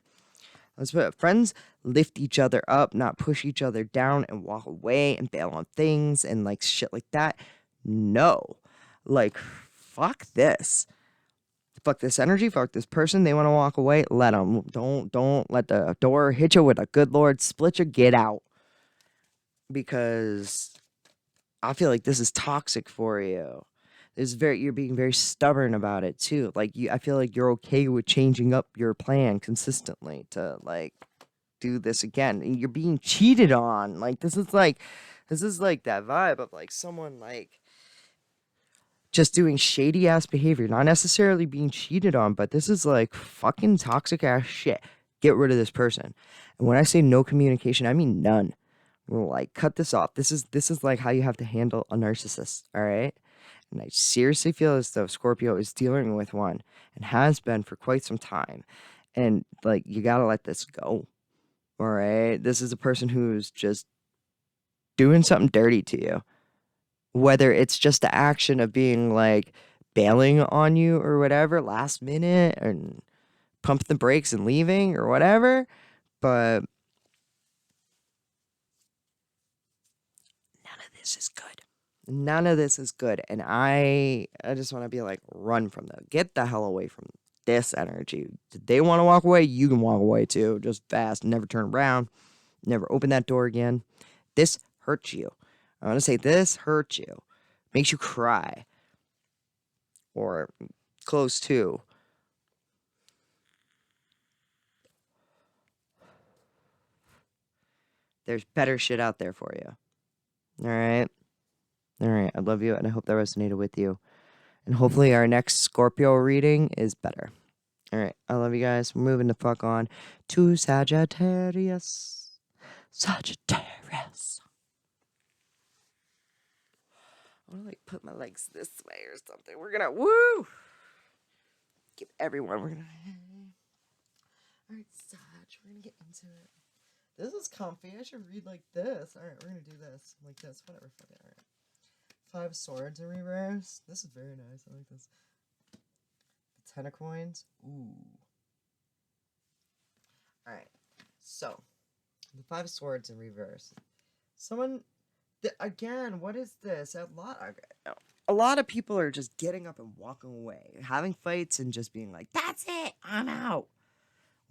Let's put it. Friends lift each other up, not push each other down and walk away and bail on things and like shit like that. No. Like, fuck this. Fuck this energy, fuck this person. They want to walk away. Let them. Don't let the door hit you with a good Lord split you. Get out. Because I feel like this is toxic for you. You're being very stubborn about it too. Like I feel like you're okay with changing up your plan consistently to like do this again. And you're being cheated on. Like this is like that vibe of like someone like just doing shady ass behavior, not necessarily being cheated on, but this is like fucking toxic ass shit. Get rid of this person. And when I say no communication, I mean none. Like cut this off. This is like how you have to handle a narcissist, all right? And I seriously feel as though Scorpio is dealing with one and has been for quite some time. And like you got to let this go. All right? This is a person who's just doing something dirty to you. Whether it's just the action of being like bailing on you or whatever last minute and pumping the brakes and leaving or whatever, but none of this is good. None of this is good. And I just want to be like, run from them. Get the hell away from this energy. Did they want to walk away? You can walk away too. Just fast. Never turn around. Never open that door again. This hurts you. I want to say this hurts you. Makes you cry. Or close to. There's better shit out there for you. All right? All right. I love you, and I hope that resonated with you. And hopefully our next Scorpio reading is better. All right. I love you guys. We're moving the fuck on to Sagittarius. Sagittarius. I want to like put my legs this way or something. We're going to, woo! Give everyone, we're going to, all right, Sag, we're going to get into it. This is comfy. I should read like this. All right, we're going to do this. Like this. Whatever. Fuck it. All right. 5 swords in reverse. This is very nice. I like this. The 10 of coins. Ooh. All right. So, the 5 swords in reverse. Someone, again, what is this? A lot of people are just getting up and walking away, having fights and just being like, that's it, I'm out.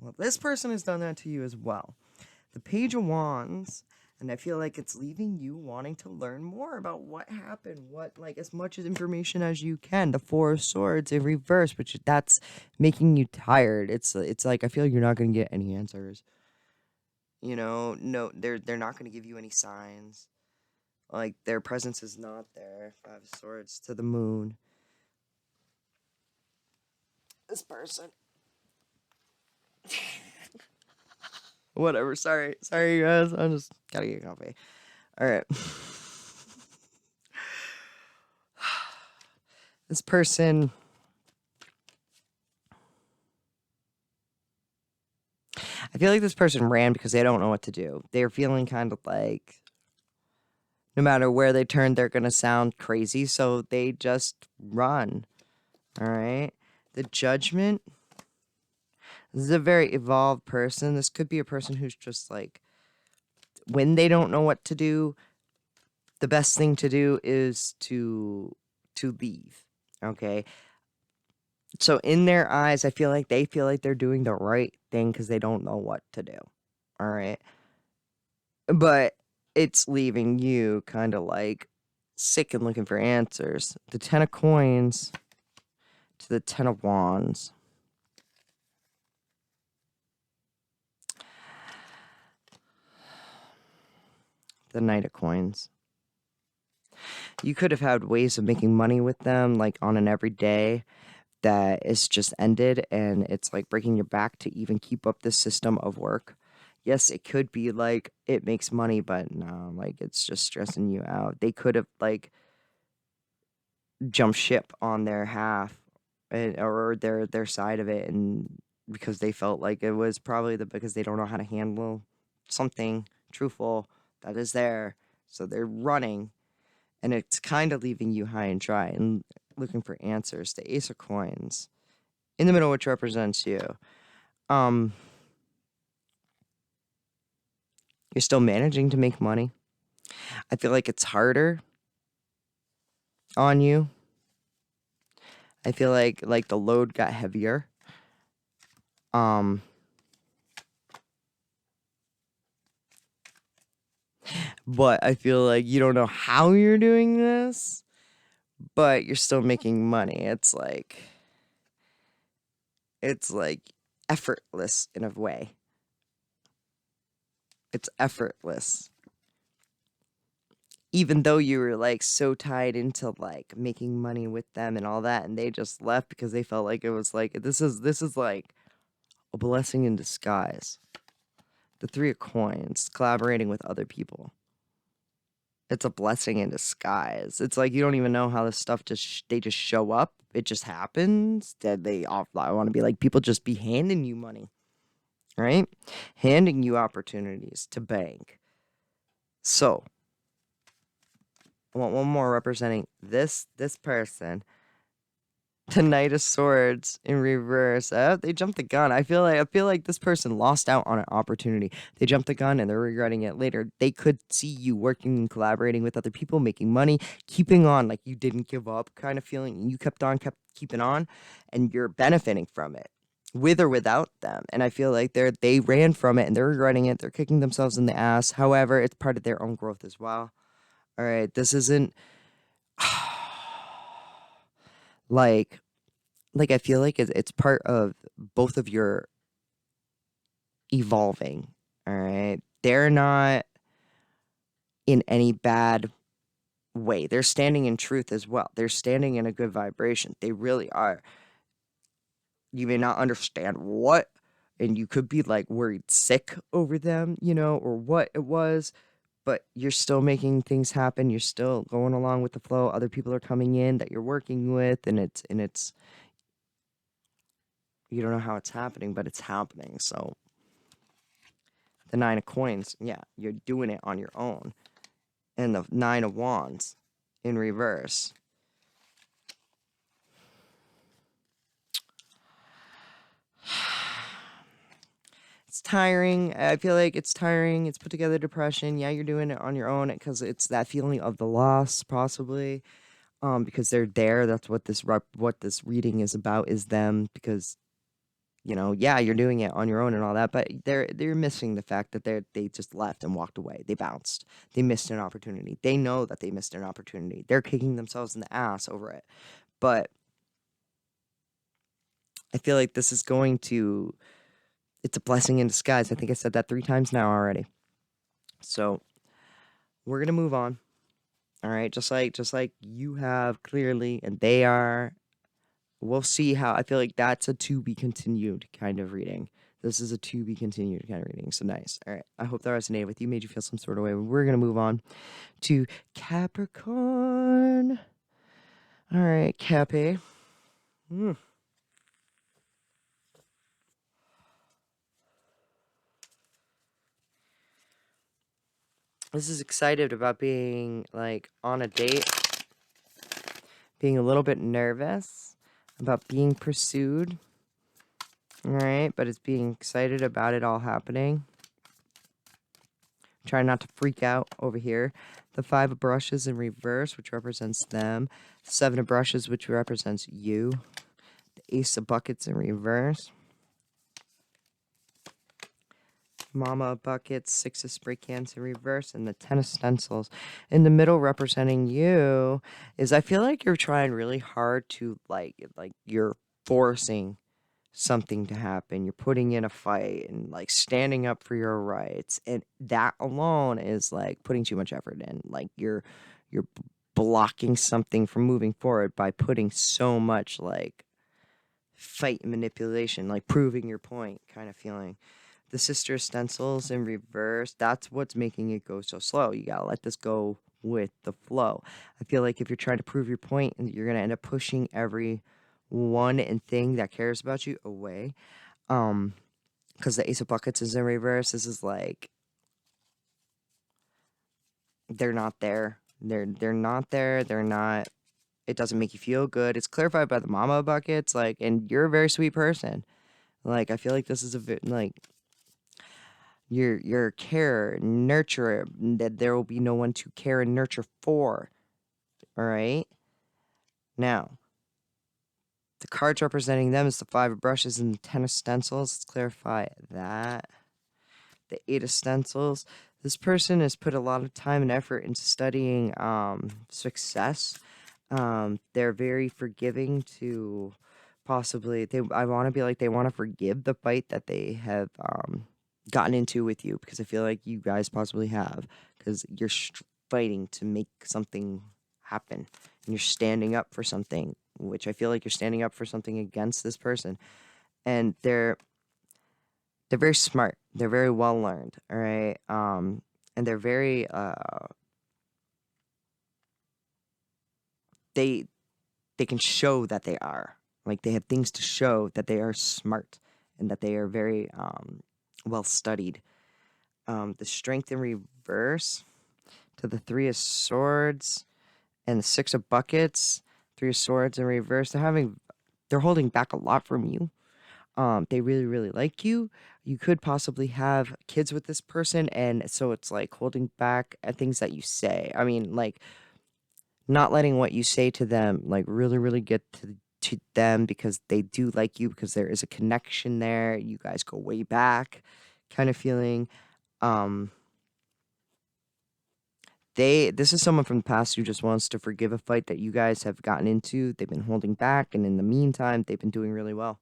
Well, this person has done that to you as well. The Page of Wands, and I feel like it's leaving you wanting to learn more about what happened, as much information as you can. The 4 of Swords in reverse, which that's making you tired. It's like I feel like you're not going to get any answers. You know, no, they're not going to give you any signs. Like, their presence is not there. 5 of Swords to the Moon. This person. Whatever, sorry you guys. I just gotta get coffee. Alright. This person. I feel like this person ran because they don't know what to do. They're feeling kind of like no matter where they turn, they're gonna sound crazy, so they just run. Alright. The Judgment. This is a very evolved person. This could be a person who's just like, when they don't know what to do, the best thing to do is to leave. Okay? So in their eyes, I feel like they feel like they're doing the right thing because they don't know what to do. All right? But it's leaving you kind of like sick and looking for answers. The 10 of Coins to the 10 of Wands. The Knight of Coins. You could have had ways of making money with them, like on an everyday. that is just ended, and it's like breaking your back to even keep up this system of work. Yes, it could be like it makes money, but no, like it's just stressing you out. They could have like jumped ship on their half or their side of it, and because they felt like it was probably because they don't know how to handle something truthful that is there. So they're running, and it's kind of leaving you high and dry and looking for answers. The Ace of Coins in the middle, which represents you. Um, you're still managing to make money. I feel like it's harder on you. I feel like the load got heavier. Um, but I feel like you don't know how you're doing this, but you're still making money. It's like effortless in a way. It's effortless. Even though you were like so tied into like making money with them and all that, and they just left because they felt like it was like this is like a blessing in disguise. The Three of Coins, collaborating with other people. It's a blessing in disguise. It's like you don't even know how this stuff they just show up. It just happens. That they off. I want to be like people just be handing you money, right? Handing you opportunities to bank. So I want one more representing this person. The Knight of Swords in reverse. They jumped the gun. I feel like this person lost out on an opportunity. They jumped the gun and they're regretting it later. They could see you working and collaborating with other people, making money, keeping on, like you didn't give up kind of feeling. You kept keeping on, and you're benefiting from it, with or without them. And I feel like they ran from it and they're regretting it. They're kicking themselves in the ass. However, it's part of their own growth as well. All right, this isn't like I feel like it's part of both of your evolving. All right, they're not in any bad way. They're standing in truth as well. They're standing in a good vibration. They really are. You may not understand what, and you could be like worried sick over them, or what it was, but you're still making things happen. You're still going along with the flow. Other people are coming in that you're working with, and it's you don't know how it's happening, but it's happening. So the Nine of Coins, yeah, you're doing it on your own. And the Nine of Wands in reverse. It's tiring. I feel like it's tiring. It's put together depression. Yeah, you're doing it on your own because it's that feeling of the loss, possibly. Because they're there. That's what this reading is about. Is them because yeah, you're doing it on your own and all that, but they're missing the fact that they just left and walked away. They bounced. They missed an opportunity. They know that they missed an opportunity. They're kicking themselves in the ass over it. But I feel like this is going to it's a blessing in disguise. I think I said that 3 times now already. So, we're going to move on. All right, just like you have clearly and they are. We'll see how. I feel like that's a to be continued kind of reading. This is a to be continued kind of reading. So nice. All right. I hope that resonated with you, made you feel some sort of way. We're going to move on to Capricorn. All right, Cappy. This is excited about being like on a date, being a little bit nervous about being pursued. All right, but it's being excited about it all happening. Try not to freak out over here. The 5 of brushes in reverse, which represents them. 7 of brushes, which represents you. The Ace of buckets in reverse. Mama of buckets, 6 of spray cans in reverse, and the 10 of stencils. In the middle representing you is I feel like you're trying really hard to like you're forcing something to happen. You're putting in a fight and like standing up for your rights. And that alone is like putting too much effort in. Like you're blocking something from moving forward by putting so much like fight and manipulation, like proving your point kind of feeling. The sister stencils in reverse, that's what's making it go so slow. You gotta let this go with the flow. I feel like if you're trying to prove your point, you're gonna end up pushing every one and thing that cares about you away. Because the Ace of Buckets is in reverse. This is like they're not there. They're not there. They're not. It doesn't make you feel good. It's clarified by the Mama Buckets, like, and you're a very sweet person. Like, I feel like this is like your care, nurture, that there will be no one to care and nurture for. All right. Now, the cards representing them is the Five of Brushes and the Ten of Stencils. Let's clarify that. The Eight of Stencils. This person has put a lot of time and effort into studying success. They're very forgiving to possibly, I want to be like, they want to forgive the fight that they have gotten into with you, because I feel like you guys possibly have, because you're fighting to make something happen and you're standing up for something, which I feel like you're standing up for something against this person. And they're very smart. They're very well learned. All right. And they're very they can show that they are, like, they have things to show that they are smart and that they are very well studied. The Strength in reverse to the Three of Swords and the Six of Buckets. Three of Swords in reverse. They're holding back a lot from you. They really, really like you. You could possibly have kids with this person, and so it's like holding back at things that you say. I mean, like, not letting what you say to them, like, really, really get to them, because they do like you, because there is a connection there. You guys go way back, kind of feeling. This is someone from the past who just wants to forgive a fight that you guys have gotten into. They've been holding back, and in the meantime, they've been doing really well.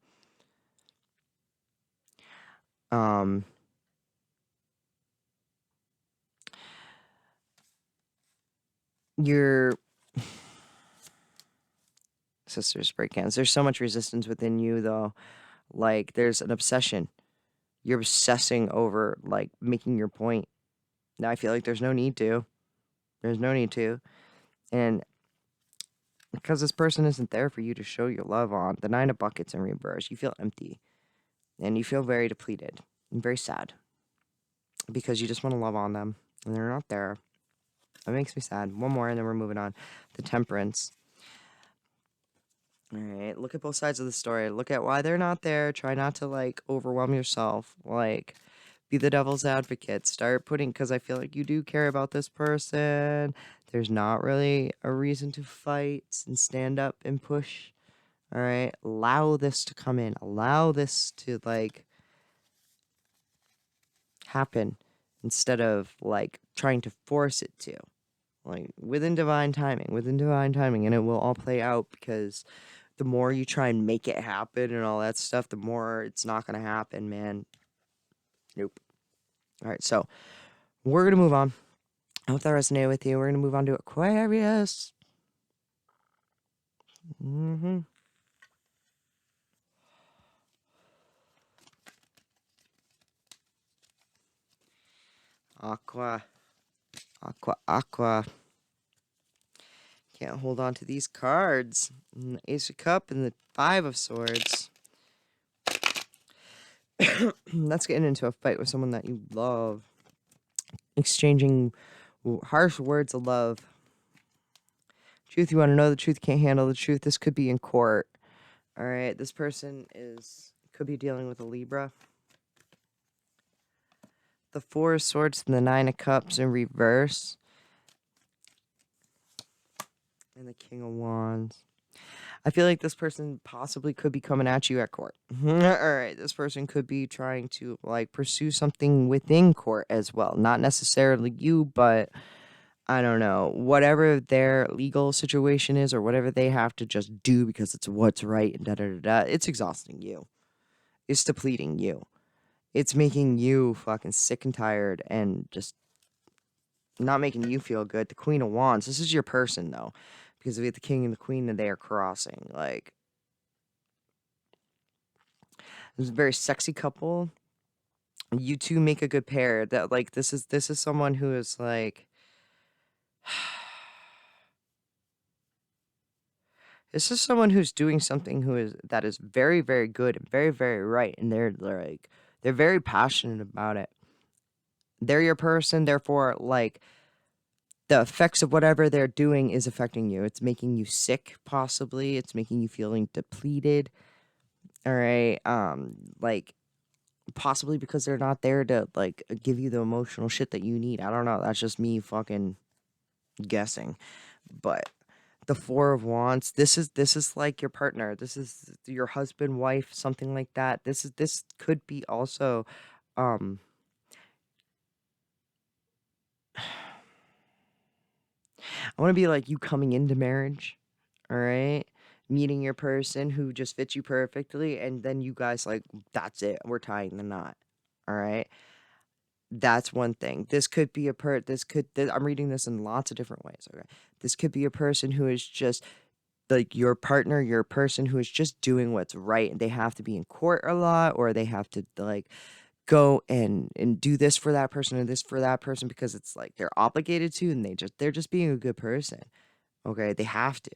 Your sisters break hands. There's so much resistance within you, though. Like, there's an obsession. You're obsessing over, like, making your point. Now, I feel like there's no need to. There's no need to. And because this person isn't there for you to show your love on, the Nine of Buckets in reverse, you feel empty. And you feel very depleted and very sad. Because you just want to love on them. And they're not there. That makes me sad. One more, and then we're moving on. The Temperance. All right, look at both sides of the story. Look at why they're not there. Try not to, like, overwhelm yourself. Like, be the devil's advocate. Start putting, because I feel like you do care about this person. There's not really a reason to fight and stand up and push. All right, allow this to come in. Allow this to, like, happen instead of, like, trying to force it to. Like, within divine timing, and it will all play out, because the more you try and make it happen and all that stuff, the more it's not going to happen, man. Nope. All right, so we're going to move on. I hope that resonated with you. We're going to move on to Aquarius. Aqua. Can't hold on to these cards. And the Ace of Cups and the Five of Swords. That's getting into a fight with someone that you love. Exchanging harsh words of love. Truth, you want to know the truth, can't handle the truth. This could be in court. All right, this person could be dealing with a Libra. The Four of Swords and the Nine of Cups in reverse. And the King of Wands. I feel like this person possibly could be coming at you at court. All right, this person could be trying to, like, pursue something within court as well. Not necessarily you, but I don't know. Whatever their legal situation is, or whatever they have to just do because it's what's right, and da-da-da-da, it's exhausting you. It's depleting you. It's making you fucking sick and tired and just not making you feel good. The Queen of Wands. This is your person, though. Because we have the King and the Queen, and they are crossing. Like, It's a very sexy couple. You two make a good pair. That like this is someone who is like this is someone who's doing something who is that is very, very good and very, very right, and they're very passionate about it. They're your person, therefore, like the effects of whatever they're doing is affecting you. It's making you sick, possibly. It's making you feeling depleted. All right. Like possibly because they're not there to like give you the emotional shit that you need. I don't know. That's just me fucking guessing. But the Four of Wands, this is like your partner. This is your husband, wife, something like that. This could be also um I want to be like you coming into marriage, all right? Meeting your person who just fits you perfectly, and then you guys like, that's it. We're tying the knot. All right. That's one thing. This could be I'm reading this in lots of different ways. Okay. This could be a person who is just like your partner, your person who is just doing what's right, and they have to be in court a lot, or they have to like go and do this for that person and this for that person because it's like they're obligated to, and they're just being a good person. Okay, they have to.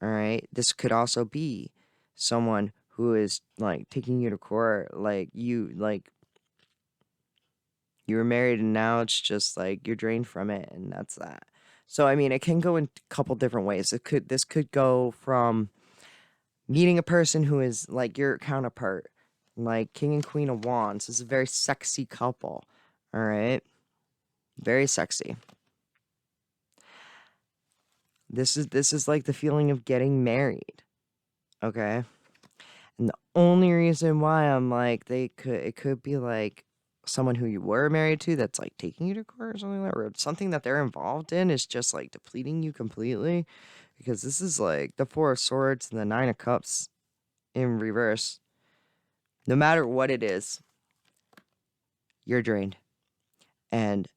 All right. This could also be someone who is like taking you to court, like you were married and now it's just like you're drained from it, and that's that. So I mean, it can go in a couple different ways. This could go from meeting a person who is like your counterpart, like King and Queen of Wands. This is a very sexy couple. All right. Very sexy. This is like the feeling of getting married. Okay. And the only reason why I'm like it could be like someone who you were married to that's like taking you to court or something like that, or something that they're involved in is just like depleting you completely. Because this is like the Four of Swords and the Nine of Cups in reverse. No matter what it is, you're drained. And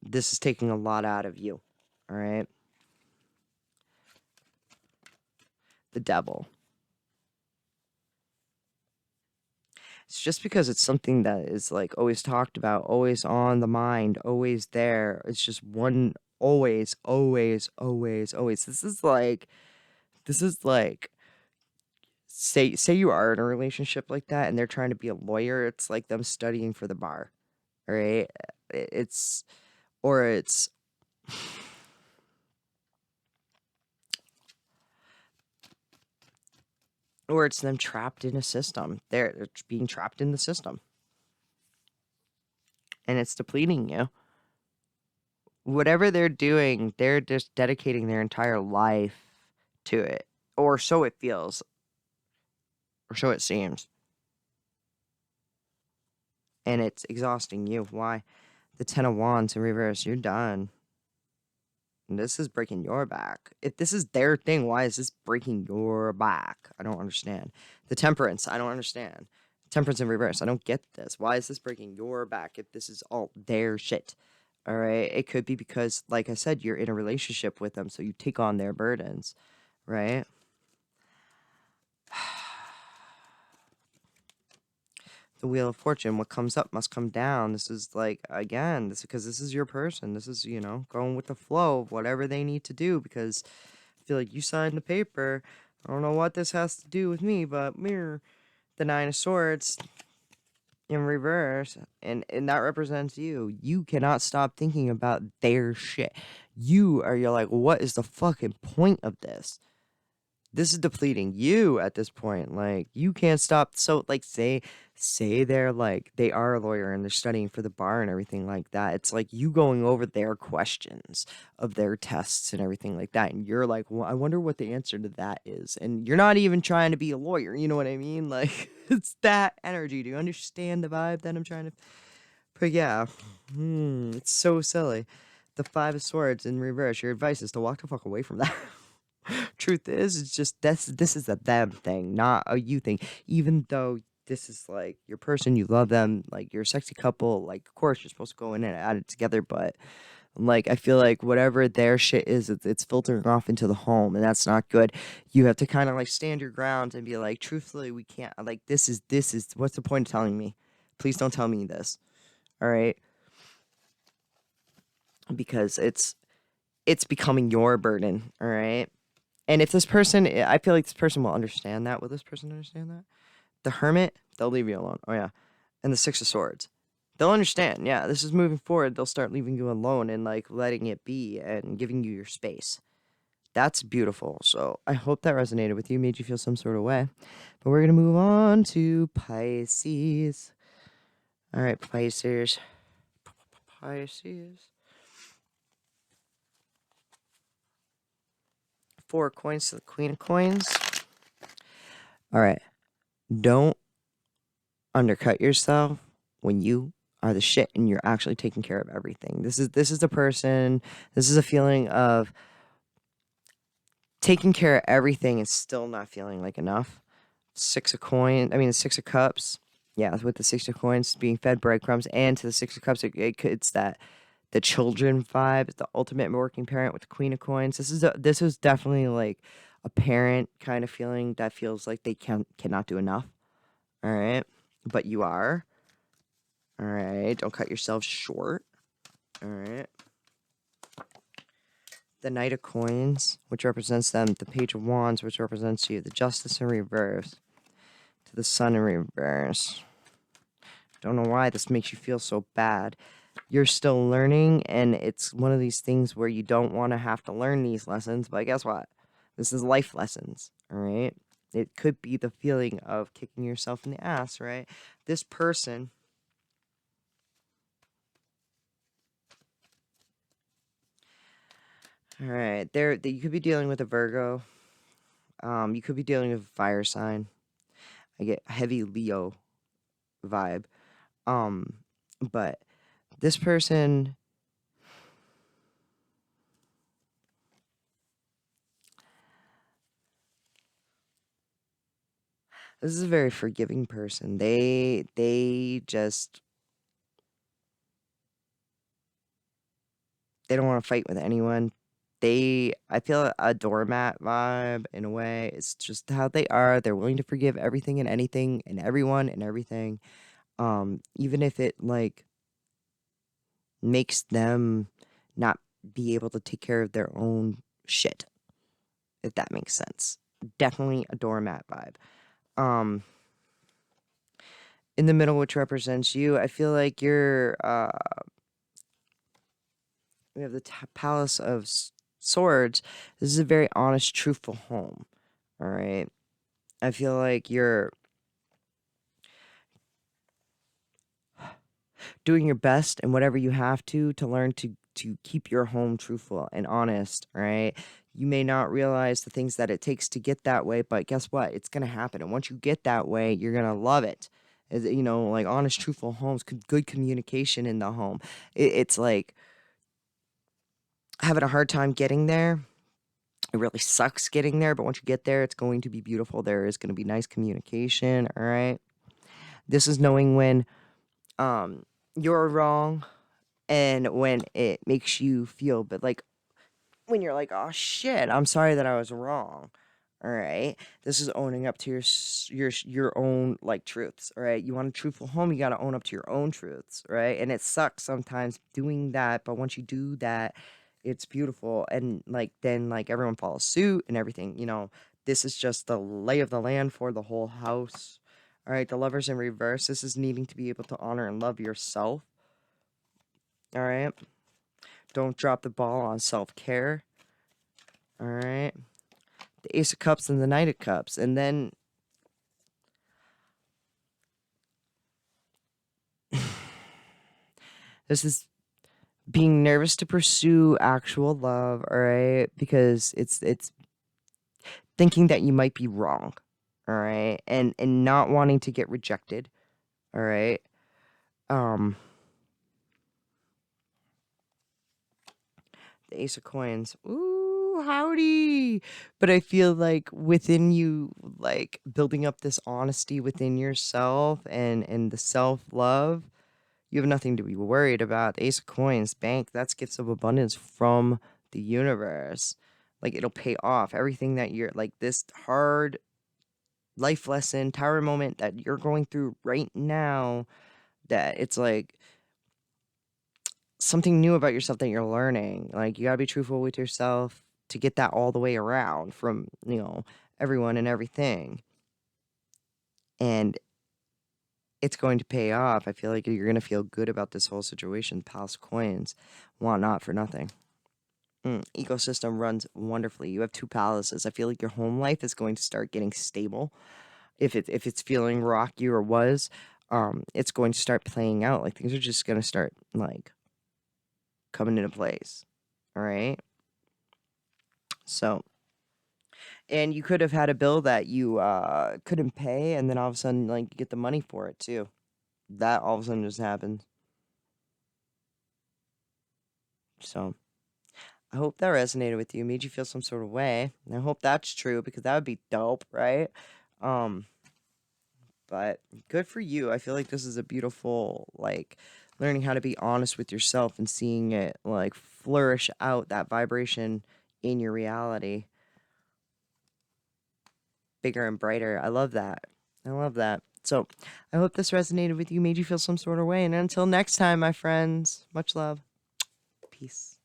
this is taking a lot out of you. All right. The Devil. It's just because it's something that is like always talked about, always on the mind, always there. It's just one always, always, always, always. This is like say you are in a relationship like that and they're trying to be a lawyer, it's like them studying for the bar. All right? It's or it's or it's them trapped in a system. They're being trapped in the system. And it's depleting you. Whatever they're doing, they're just dedicating their entire life to it. Or so it feels, or so it seems. And it's exhausting you. Why? The Ten of Wands in reverse, you're done. And this is breaking your back. If this is their thing, why is this breaking your back? I don't understand. The Temperance, I don't understand. Temperance in reverse, I don't get this. Why is this breaking your back if this is all their shit? All right. It could be because, like I said, you're in a relationship with them, so you take on their burdens, right? The Wheel of Fortune, what comes up must come down. This is like, again, this because this is your person. This is, going with the flow of whatever they need to do because I feel like you signed the paper. I don't know what this has to do with me, but mirror the Nine of Swords in reverse, and that represents you. You cannot stop thinking about their shit. You're like, what is the fucking point of this? This is depleting you at this point. Like you can't stop. So like say they're like they are a lawyer and they're studying for the bar and everything like that. It's like you going over their questions of their tests and everything like that, and you're like, well, I wonder what the answer to that is. And you're not even trying to be a lawyer. You know what I mean? Like it's that energy. Do you understand the vibe that I'm trying to? But yeah, it's so silly. The Five of Swords in reverse. Your advice is to walk the fuck away from that. Truth is, it's just this is a them thing, not a you thing. Even though this is like your person, you love them, like you're a sexy couple, like of course you're supposed to go in and add it together, but Like, I feel like whatever their shit is, it's filtering off into the home, and that's not good. You have to kind of like stand your ground and be like, truthfully, we can't, like, this is, what's the point of telling me? Please don't tell me this. All right. Because it's becoming your burden. All right. And if this person, I feel like this person will understand that. Will this person understand that? The Hermit, they'll leave you alone. Oh, yeah. And the Six of Swords. They'll understand. Yeah, this is moving forward. They'll start leaving you alone and like letting it be and giving you your space. That's beautiful. So I hope that resonated with you, made you feel some sort of way. But we're going to move on to Pisces. All right, Pisces. Pisces. 4 coins to the Queen of Coins. All right. Don't undercut yourself when you are the shit and you're actually taking care of everything. This is the person, this is a feeling of taking care of everything and still not feeling like enough. The 6 of Cups. Yeah, with the 6 of Coins being fed breadcrumbs, and to the 6 of Cups, it's that the children vibe, the ultimate working parent with the Queen of Coins. This is definitely like a parent kind of feeling that feels like they cannot do enough. All right, but you are. All right, don't cut yourself short. All right. The Knight of Coins, which represents them, the Page of Wands, which represents you, the Justice in reverse, to the Sun in reverse. Don't know why this makes you feel so bad. You're still learning, and it's one of these things where you don't want to have to learn these lessons, but guess what? This is life lessons, all right? It could be the feeling of kicking yourself in the ass, right? This person, all right, you could be dealing with a Virgo. You could be dealing with a fire sign. I get heavy Leo vibe. But this person, this is a very forgiving person. They don't want to fight with anyone. I feel a doormat vibe in a way. It's just how they are. They're willing to forgive everything and anything and everyone and everything. Even if it like makes them not be able to take care of their own shit, if that makes sense. Definitely a doormat vibe. In the middle, which represents you, I feel like we have the Palace of Swords. This is a very honest, truthful home. All right. I feel like you're doing your best and whatever you have to learn to keep your home truthful and honest. All right. You may not realize the things that it takes to get that way, but guess what? It's gonna happen. And once you get that way, you're gonna love it. Like honest, truthful homes, good communication in the home. It's like having a hard time getting there. It really sucks getting there, but once you get there, it's going to be beautiful. There is going to be nice communication. All right. This is knowing when you're wrong and when it makes you feel, but like when you're like, oh shit, I'm sorry that I was wrong. All right. This is owning up to your own like truths. All right. You want a truthful home, you got to own up to your own truths. Right. And it sucks sometimes doing that, but once you do that, it's beautiful. And like then like everyone follows suit and everything. This is just the lay of the land for the whole house. All right. The Lovers in reverse. This is needing to be able to honor and love yourself. All right. Don't drop the ball on self care. All right. The Ace of Cups and the Knight of Cups. And then this is being nervous to pursue actual love, all right? Because it's thinking that you might be wrong, all right? And not wanting to get rejected, all right? Um the Ace of Coins. Ooh, howdy. But I feel like within you, like building up this honesty within yourself and the self-love, You have nothing to be worried about. The Ace of Coins, bank, that's gifts of abundance from the universe. Like, it'll pay off. Everything that you're, like, this hard life lesson, tower moment that you're going through right now, that it's like something new about yourself that you're learning. Like, you gotta be truthful with yourself to get that all the way around from, everyone and everything. And it's going to pay off. I feel like you're going to feel good about this whole situation. Palace of Coins, want not for nothing. Ecosystem runs wonderfully. You have 2 palaces. I feel like your home life is going to start getting stable. If it's feeling rocky or was, it's going to start playing out. Like, things are just going to start, like, coming into place. All right? So, and you could have had a bill that you couldn't pay, and then all of a sudden, like, you get the money for it, too. That all of a sudden just happened. So, I hope that resonated with you, made you feel some sort of way. And I hope that's true, because that would be dope, right? Um, but good for you. I feel like this is a beautiful, like, learning how to be honest with yourself and seeing it, like, flourish out that vibration in your reality. Bigger and brighter. I love that. I love that. So, I hope this resonated with you, made you feel some sort of way. And until next time, my friends, much love. Peace.